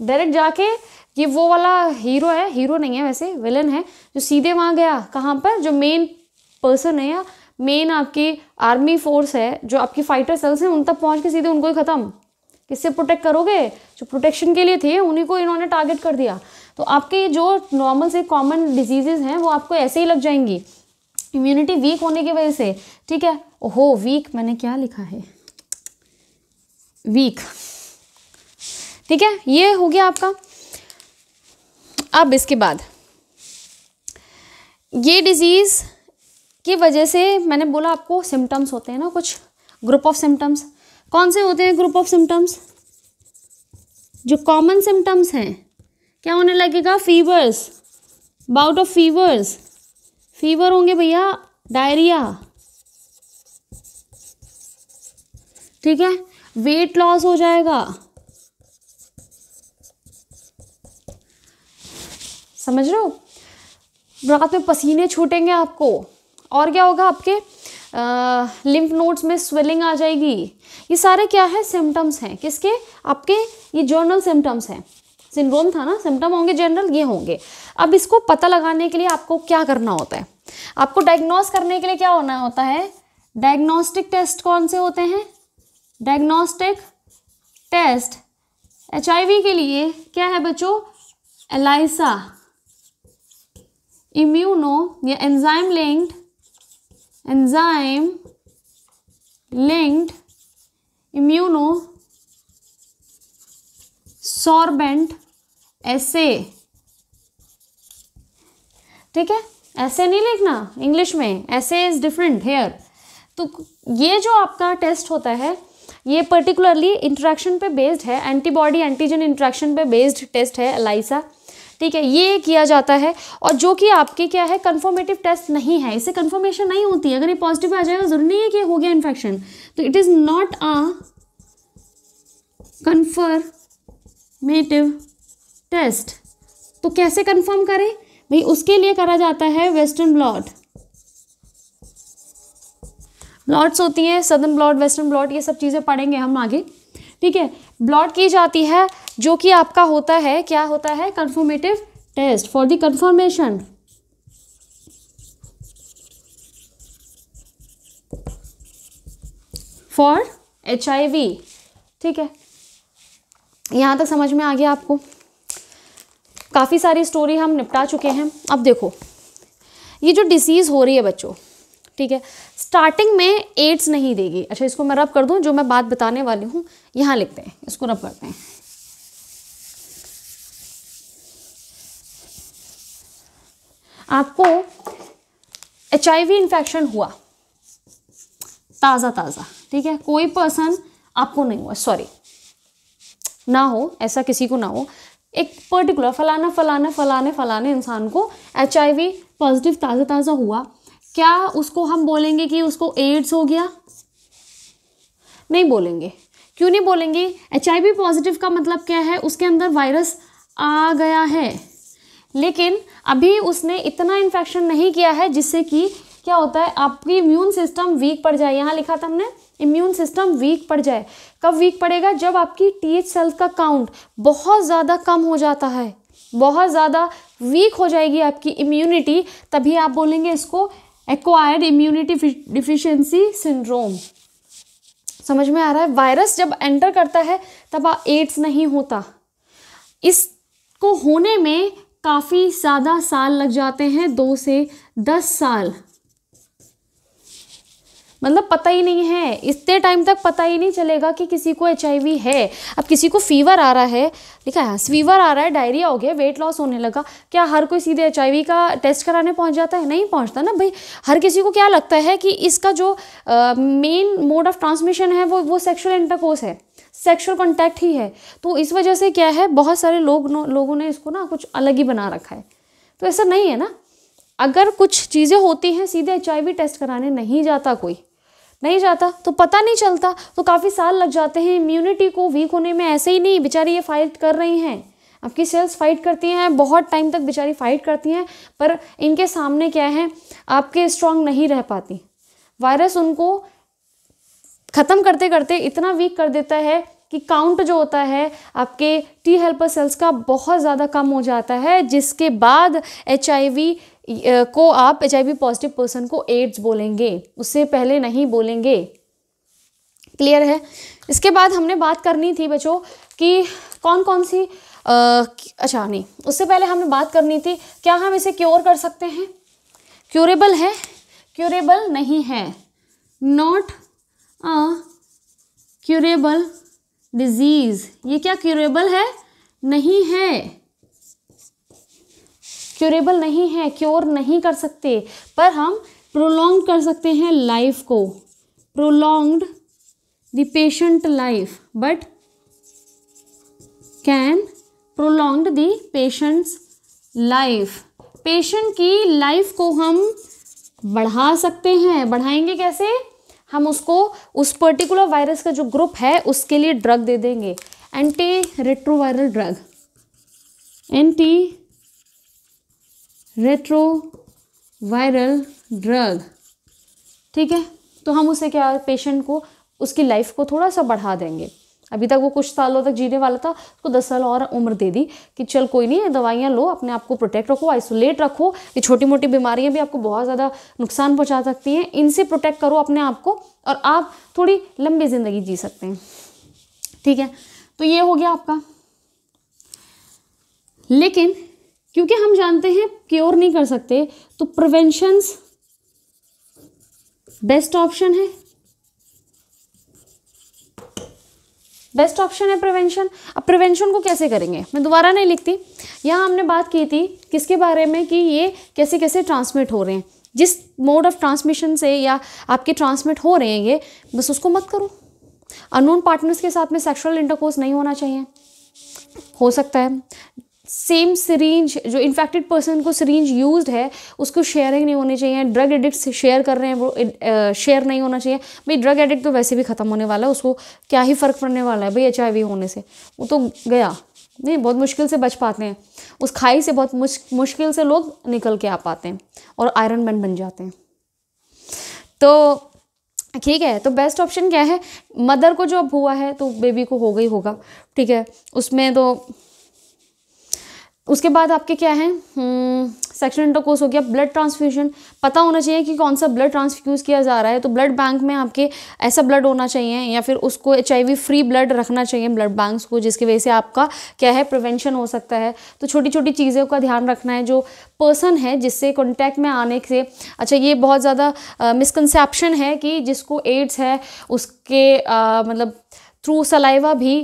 [SPEAKER 1] डायरेक्ट जाके, ये वो वाला हीरो है, हीरो नहीं है वैसे, विलन है, जो सीधे वहाँ गया, कहाँ पर, जो मेन पर्सन है या मेन आपकी आर्मी फोर्स है, जो आपकी फाइटर सेल्स हैं, उन तक पहुँच के सीधे उनको ही ख़त्म। किससे प्रोटेक्ट करोगे, जो प्रोटेक्शन के लिए थे उन्हीं को इन्होंने टारगेट कर दिया। तो आपके जो नॉर्मल से कॉमन डिजीजेज हैं वो आपको ऐसे ही लग जाएंगी, इम्यूनिटी वीक होने की वजह से, ठीक है। ओहो वीक, मैंने क्या लिखा है, वीक, ठीक है, ये हो गया आपका। अब इसके बाद ये डिजीज़ की वजह से मैंने बोला आपको सिम्टम्स होते हैं ना, कुछ ग्रुप ऑफ सिम्टम्स। कौन से होते हैं ग्रुप ऑफ सिम्टम्स, जो कॉमन सिम्टम्स हैं, क्या होने लगेगा, fevers, bout of fevers, fever होंगे भैया, डायरिया, ठीक है, वेट लॉस हो जाएगा, समझ रहे हो, रात में पसीने छूटेंगे आपको, और क्या होगा, आपके लिम्फ नोड्स में स्वेलिंग आ जाएगी। ये सारे क्या है, सिम्टम्स हैं, किसके, आपके ये जर्नल सिम्टम्स हैं। सिंड्रोम था ना, सिम्टम होंगे जनरल, ये होंगे। अब इसको पता लगाने के लिए आपको क्या करना होता है, आपको डायग्नोस करने के लिए क्या होना होता है, डायग्नोस्टिक टेस्ट कौन से होते हैं, डायग्नोस्टिक टेस्ट HIV के लिए क्या है बच्चों, एलाइसा, इम्यूनो या एंजाइम लिंक्ड इम्यूनो सॉर्बेंट एसे, ठीक है, ऐसे नहीं लिखना इंग्लिश में, ऐसे इज डिफरेंट हेयर। तो ये जो आपका टेस्ट होता है ये पर्टिकुलरली इंटरेक्शन पे बेस्ड है, एंटीबॉडी एंटीजन इंटरेक्शन पे बेस्ड टेस्ट है एलाइसा, ठीक है, ये किया जाता है। और जो कि आपके क्या है, कंफर्मेटिव टेस्ट नहीं है, इससे कंफर्मेशन नहीं होती है। अगर ये पॉजिटिव आ जाएगा जरूरी नहीं है कि हो गया इन्फेक्शन, तो it is not a confirmative test. तो कैसे कंफर्म करें भाई, उसके लिए करा जाता है वेस्टर्न ब्लॉट। ब्लॉट्स होती हैं, सदर्न ब्लॉट, वेस्टर्न ब्लॉट, ये सब चीज़ें पढ़ेंगे हम आगे, ठीक है। ब्लॉट की जाती है जो कि आपका होता है, क्या होता है, confirmative test for the confirmation for HIV, ठीक है। यहाँ तक समझ में आ गया आपको? काफ़ी सारी स्टोरी हम निपटा चुके हैं। अब देखो ये जो डिसीज़ हो रही है बच्चों, ठीक है, स्टार्टिंग में एड्स नहीं देगी। अच्छा इसको मैं रब कर दूं, जो मैं बात बताने वाली हूँ यहाँ लिखते हैं, इसको रब करते हैं। आपको HIV इन्फेक्शन हुआ ताज़ा, ठीक है, कोई पर्सन आपको नहीं हुआ, सॉरी ना हो, ऐसा किसी को ना हो, एक पर्टिकुलर फलाने इंसान को HIV पॉजिटिव ताज़ा हुआ, क्या उसको हम बोलेंगे कि उसको एड्स हो गया? नहीं बोलेंगे। क्यों नहीं बोलेंगे? HIV पॉजिटिव का मतलब क्या है, उसके अंदर वायरस आ गया है, लेकिन अभी उसने इतना इन्फेक्शन नहीं किया है जिससे कि क्या होता है, आपकी इम्यून सिस्टम वीक पड़ जाए। यहाँ लिखा था हमने, इम्यून सिस्टम वीक पड़ जाए। कब वीक पड़ेगा? जब आपकी TH सेल्स का काउंट बहुत ज़्यादा कम हो जाता है, बहुत ज़्यादा वीक हो जाएगी आपकी इम्यूनिटी, तभी आप बोलेंगे इसको एक्वायर्ड इम्यूनिटी डिफिशिएंसी सिंड्रोम। समझ में आ रहा है? वायरस जब एंटर करता है तब एड्स नहीं होता। इसको होने में काफ़ी ज़्यादा साल लग जाते हैं, 2 से 10 साल, मतलब पता ही नहीं है, इतने टाइम तक पता ही नहीं चलेगा कि किसी को HIV है। अब किसी को फीवर आ रहा है, लिखा है फीवर आ रहा है, डायरिया हो गया, वेट लॉस होने लगा, क्या हर कोई सीधे HIV का टेस्ट कराने पहुंच जाता है? नहीं पहुंचता ना भाई। हर किसी को क्या लगता है कि इसका जो मेन मोड ऑफ ट्रांसमिशन है वो सेक्सुअल इंटरकोर्स है, सेक्सुअल कॉन्टैक्ट ही है। तो इस वजह से क्या है, बहुत सारे लोगों ने इसको ना कुछ अलग ही बना रखा है। तो ऐसा नहीं है ना, अगर कुछ चीज़ें होती हैं सीधे HIV टेस्ट कराने नहीं जाता, कोई नहीं जाता, तो पता नहीं चलता, तो काफ़ी साल लग जाते हैं इम्यूनिटी को वीक होने में। ऐसे ही नहीं, बेचारी ये फाइट कर रही हैं, आपकी सेल्स फाइट करती हैं, बहुत टाइम तक बेचारी फाइट करती हैं, पर इनके सामने क्या है, आपके स्ट्रांग नहीं रह पाती। वायरस उनको ख़त्म करते करते इतना वीक कर देता है कि काउंट जो होता है आपके T हेल्पर सेल्स का बहुत ज़्यादा कम हो जाता है, जिसके बाद HIV को आप HIV पॉजिटिव पर्सन को एड्स बोलेंगे, उससे पहले नहीं बोलेंगे। क्लियर है? इसके बाद हमने बात करनी थी बच्चों कि कौन कौन सी अच्छा नहीं, उससे पहले हमने बात करनी थी क्या हम इसे क्योर कर सकते हैं? क्योरेबल है? क्योरेबल नहीं है, नॉट अ क्योरेबल डिजीज़। ये क्या क्योरेबल है? नहीं है, क्योरेबल नहीं है, क्योर नहीं कर सकते, पर हम प्रोलॉन्ग कर सकते हैं लाइफ को, prolonged the patient life, but can prolonged the patients life. Patient की लाइफ को हम बढ़ा सकते हैं। बढ़ाएंगे कैसे? हम उसको उस पर्टिकुलर वायरस का जो ग्रुप है उसके लिए ड्रग दे देंगे, anti retroviral drug, anti retroviral drug, ठीक है। तो हम उसे क्या, पेशेंट को उसकी लाइफ को थोड़ा सा बढ़ा देंगे। अभी तक वो कुछ सालों तक जीने वाला था, उसको 10 साल और उम्र दे दी कि चल कोई नहीं, दवाइयाँ लो, अपने आप को प्रोटेक्ट रखो, आइसोलेट रखो, ये छोटी मोटी बीमारियाँ भी आपको बहुत ज़्यादा नुकसान पहुँचा सकती हैं, इनसे प्रोटेक्ट करो अपने आप को और आप थोड़ी लंबी ज़िंदगी जी सकते हैं, ठीक है। तो ये हो गया आपका। लेकिन क्योंकि हम जानते हैं क्योर नहीं कर सकते, तो प्रिवेंशंस बेस्ट ऑप्शन है, बेस्ट ऑप्शन है प्रिवेंशन। अब प्रिवेंशन को कैसे करेंगे, मैं दोबारा नहीं लिखती, यहाँ हमने बात की थी किसके बारे में कि ये कैसे कैसे ट्रांसमिट हो रहे हैं, जिस मोड ऑफ ट्रांसमिशन से या आपके ट्रांसमिट हो रहे हैं ये, बस उसको मत करो। अननोन पार्टनर्स के साथ में सेक्सुअल इंटरकोर्स नहीं होना चाहिए, हो सकता है सेम सिरिंज, जो इन्फेक्टेड पर्सन को सिरिंज यूज्ड है उसको शेयरिंग नहीं होनी चाहिए। ड्रग एडिक्ट से शेयर कर रहे हैं वो शेयर नहीं होना चाहिए। भाई ड्रग एडिक्ट तो वैसे भी ख़त्म होने वाला है, उसको क्या ही फ़र्क पड़ने वाला है भाई HIV होने से, वो तो गया नहीं, बहुत मुश्किल से बच पाते हैं उस खाई से, बहुत मुश्किल से लोग निकल के आ पाते हैं और आयरन मैन बन जाते हैं। तो ठीक है, तो बेस्ट ऑप्शन क्या है, मदर को जो अब हुआ है तो बेबी को होगा ही होगा, ठीक है। उसमें तो उसके बाद आपके क्या है, सेक्शुअल इंटरकोर्स हो गया। ब्लड ट्रांसफ्यूजन पता होना चाहिए कि कौन सा ब्लड ट्रांसफ्यूज किया जा रहा है, तो ब्लड बैंक में आपके ऐसा ब्लड होना चाहिए, या फिर उसको HIV फ्री ब्लड रखना चाहिए ब्लड बैंक्स को, जिसकी वजह से आपका क्या है प्रिवेंशन हो सकता है। तो छोटी छोटी चीज़ों का ध्यान रखना है। जो पर्सन है जिससे कॉन्टैक्ट में आने से, अच्छा ये बहुत ज़्यादा मिसकंसेप्शन है कि जिसको एड्स है उसके मतलब थ्रू सलाइवा भी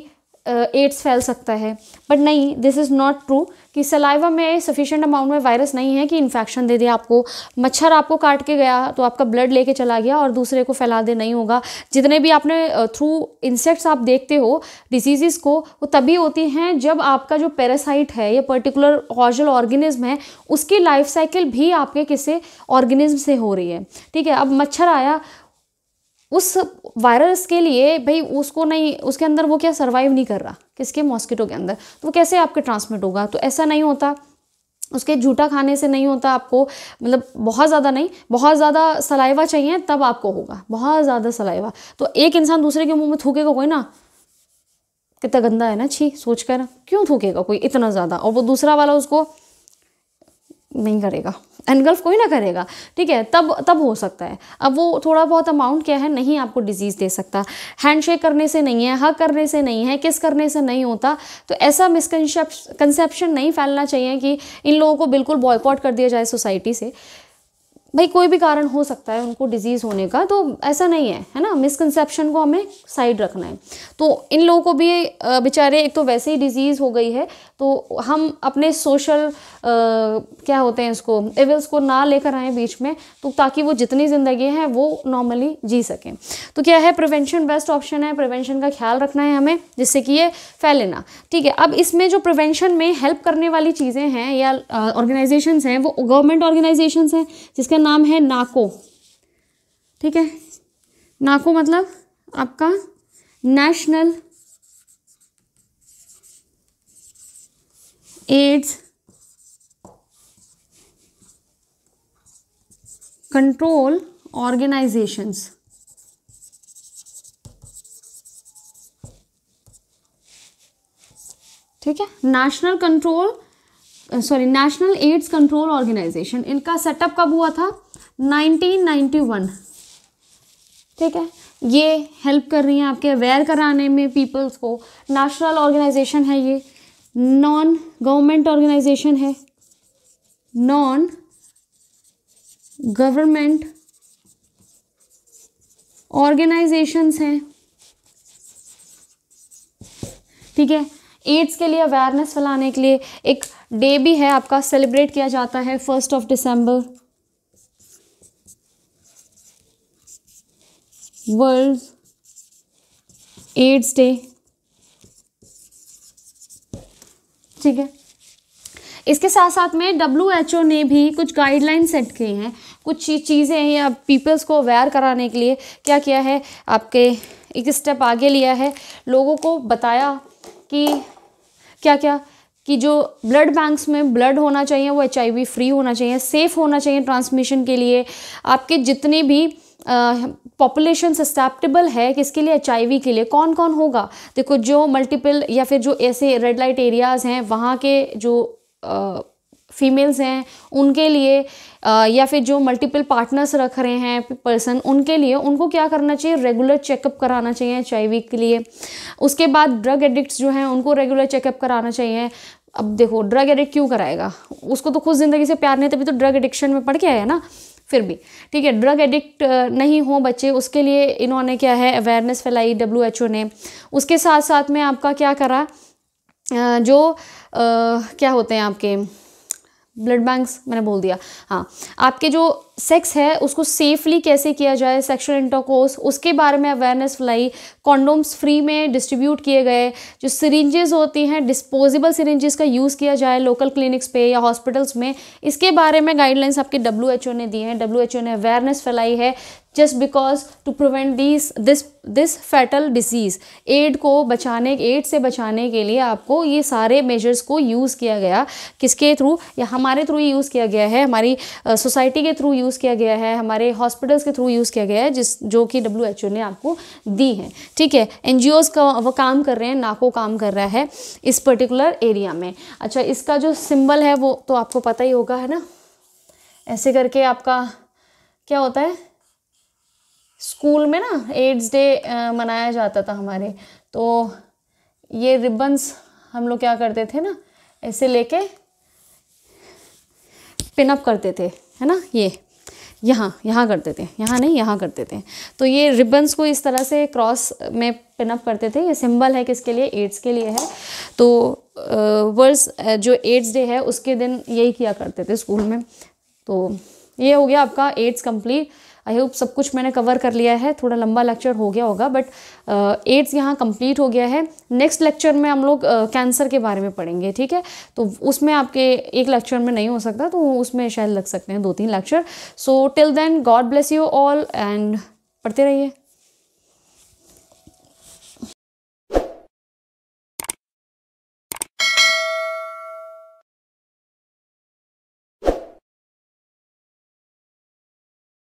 [SPEAKER 1] एड्स फैल सकता है, बट नहीं, दिस इज़ नॉट ट्रू कि सलाइवा में सफिशिएंट अमाउंट में वायरस नहीं है कि इन्फेक्शन दे दिया आपको। मच्छर आपको काट के गया तो आपका ब्लड लेके चला गया और दूसरे को फैला दे नहीं होगा। जितने भी आपने थ्रू इंसेक्ट्स आप देखते हो डिसीज़ को, वो तभी होती हैं जब आपका जो पैरासाइट है या पर्टिकुलर कॉजल ऑर्गेनिज्म है उसकी लाइफ साइकिल भी आपके किसी ऑर्गेनिज्म से हो रही है, ठीक है। अब मच्छर आया, उस वायरस के लिए भाई उसको नहीं, उसके अंदर वो क्या सर्वाइव नहीं कर रहा, किसके, मॉस्किटो के अंदर, तो वो कैसे आपके ट्रांसमिट होगा। तो ऐसा नहीं होता, उसके झूठा खाने से नहीं होता। आपको मतलब बहुत ज़्यादा नहीं, बहुत ज़्यादा सलाइवा चाहिए तब आपको होगा, बहुत ज़्यादा सलाइवा। तो एक इंसान दूसरे के मुंह में थूकेगा कोई ना, कितना गंदा है ना, छी सोच कर क्यों थूकेगा कोई इतना ज़्यादा, और वो दूसरा वाला उसको नहीं करेगा, एनगल्फ कोई ना करेगा, ठीक है, तब हो सकता है। अब वो थोड़ा बहुत अमाउंट क्या है नहीं आपको डिजीज़ दे सकता। हैंडशेक करने से नहीं है, हग करने से नहीं है, किस करने से नहीं होता। तो ऐसा मिसकंसेप्शन नहीं फैलना चाहिए कि इन लोगों को बिल्कुल बॉयकॉट कर दिया जाए सोसाइटी से। भाई कोई भी कारण हो सकता है उनको डिजीज़ होने का, तो ऐसा नहीं है ना, मिसकंसेप्शन को हमें साइड रखना है। तो इन लोगों को भी बेचारे, एक तो वैसे ही डिजीज़ हो गई है, तो हम अपने सोशल क्या होते हैं इसको, एविल्स को ना लेकर आए बीच में, तो ताकि वो जितनी ज़िंदगी है वो नॉर्मली जी सकें। तो क्या है, प्रिवेंशन बेस्ट ऑप्शन है, प्रिवेंशन का ख्याल रखना है हमें जिससे कि ये फैले ना, ठीक है। अब इसमें जो प्रिवेंशन में हेल्प करने वाली चीज़ें हैं या ऑर्गेनाइजेशंस हैं, वो गवर्नमेंट ऑर्गेनाइजेशंस हैं जिसका नाम है नाको, ठीक है। नाको मतलब आपका नेशनल एड्स कंट्रोल ऑर्गेनाइजेशंस, ठीक है। नेशनल एड्स कंट्रोल ऑर्गेनाइजेशन, इनका सेटअप कब हुआ था, 1991, ठीक है। ये हेल्प कर रही हैं आपके अवेयर कराने में पीपल्स को। नेशनल ऑर्गेनाइजेशन है ये, नॉन गवर्नमेंट ऑर्गेनाइजेशन है, नॉन गवर्नमेंट ऑर्गेनाइजेशंस हैं, ठीक है। एड्स के लिए अवेयरनेस फैलाने के लिए एक डे भी है आपका, सेलिब्रेट किया जाता है 1 दिसंबर, वर्ल्ड एड्स डे, ठीक है। इसके साथ साथ में WHO ने भी कुछ गाइडलाइन सेट किए हैं, कुछ चीज़ें या पीपल्स को अवेयर कराने के लिए क्या किया है, आपके एक स्टेप आगे लिया है, लोगों को बताया कि क्या क्या, कि जो ब्लड बैंक्स में ब्लड होना चाहिए वो HIV फ्री होना चाहिए, सेफ़ होना चाहिए ट्रांसमिशन के लिए। आपके जितने भी पॉपुलेशन सस्टेप्टेबल है किसके लिए, HIV के लिए। कौन कौन होगा, देखो जो मल्टीपल या फिर जो ऐसे रेड लाइट एरियाज़ हैं वहाँ के जो फीमेल्स हैं उनके लिए, या फिर जो मल्टीपल पार्टनर्स रख रहे हैं पर्सन, उनके लिए उनको क्या करना चाहिए, रेगुलर चेकअप कराना चाहिए HIV के लिए। उसके बाद ड्रग एडिक्ट्स जो हैं उनको रेगुलर चेकअप कराना चाहिए। अब देखो ड्रग एडिक्ट क्यों कराएगा, उसको तो खुद ज़िंदगी से प्यार नहीं, तभी तो ड्रग एडिक्शन में पड़ के आया ना, फिर भी ठीक है। ड्रग एडिक्ट नहीं हो बच्चे, उसके लिए इन्होंने क्या है अवेयरनेस फैलाई WHO ने। उसके साथ साथ में आपका क्या करा, जो क्या होते हैं आपके ब्लड बैंक्स, मैंने बोल दिया, हाँ, आपके जो सेक्स है उसको सेफली कैसे किया जाए, सेक्सुअल इंटरकोर्स, उसके बारे में अवेयरनेस फैलाई। कॉन्डोम्स फ्री में डिस्ट्रीब्यूट किए गए। जो सिरिंजेस होती हैं, डिस्पोजेबल सिरिंजेस का यूज़ किया जाए लोकल क्लिनिक्स पे या हॉस्पिटल्स में, इसके बारे में गाइडलाइंस आपके WHO ने दी हैं। WHO ने अवेयरनेस फैलाई है just because to prevent this fatal disease. AIDS से बचाने के लिए आपको ये सारे मेजर्स को यूज़ किया गया। किसके थ्रू? या हमारे थ्रू यूज़ किया गया है, हमारी सोसाइटी के थ्रू यूज़ किया गया है, हमारे हॉस्पिटल्स के थ्रू यूज़ किया गया है, जो कि WHO ने आपको दी है। ठीक है, NGOs का वो काम कर रहे हैं, नाको काम कर रहा है इस पर्टिकुलर एरिया में। अच्छा, इसका जो सिंबल है वो तो आपको पता ही होगा, है ना, ऐसे करके आपका क्या होता है, स्कूल में ना एड्स डे मनाया जाता था हमारे, तो ये रिबन्स हम लोग क्या करते थे ना, ऐसे लेके पिनअप करते थे, है ना, ये यहाँ करते थे, यहाँ नहीं, यहाँ करते थे। तो ये रिबन्स को इस तरह से क्रॉस में पिनअप करते थे। ये सिंबल है किसके लिए? एड्स के लिए है। तो वर्ल्ड जो एड्स डे है उसके दिन यही किया करते थे स्कूल में। तो ये हो गया आपका एड्स कंप्लीट। आई होप सब कुछ मैंने कवर कर लिया है। थोड़ा लंबा लेक्चर हो गया होगा, बट एड्स यहाँ कंप्लीट हो गया है। नेक्स्ट लेक्चर में हम लोग कैंसर के बारे में पढ़ेंगे, ठीक है। तो उसमें आपके एक लेक्चर में नहीं हो सकता, तो उसमें शायद लग सकते हैं 2-3 lecture. So till then, God bless you all and पढ़ते रहिए।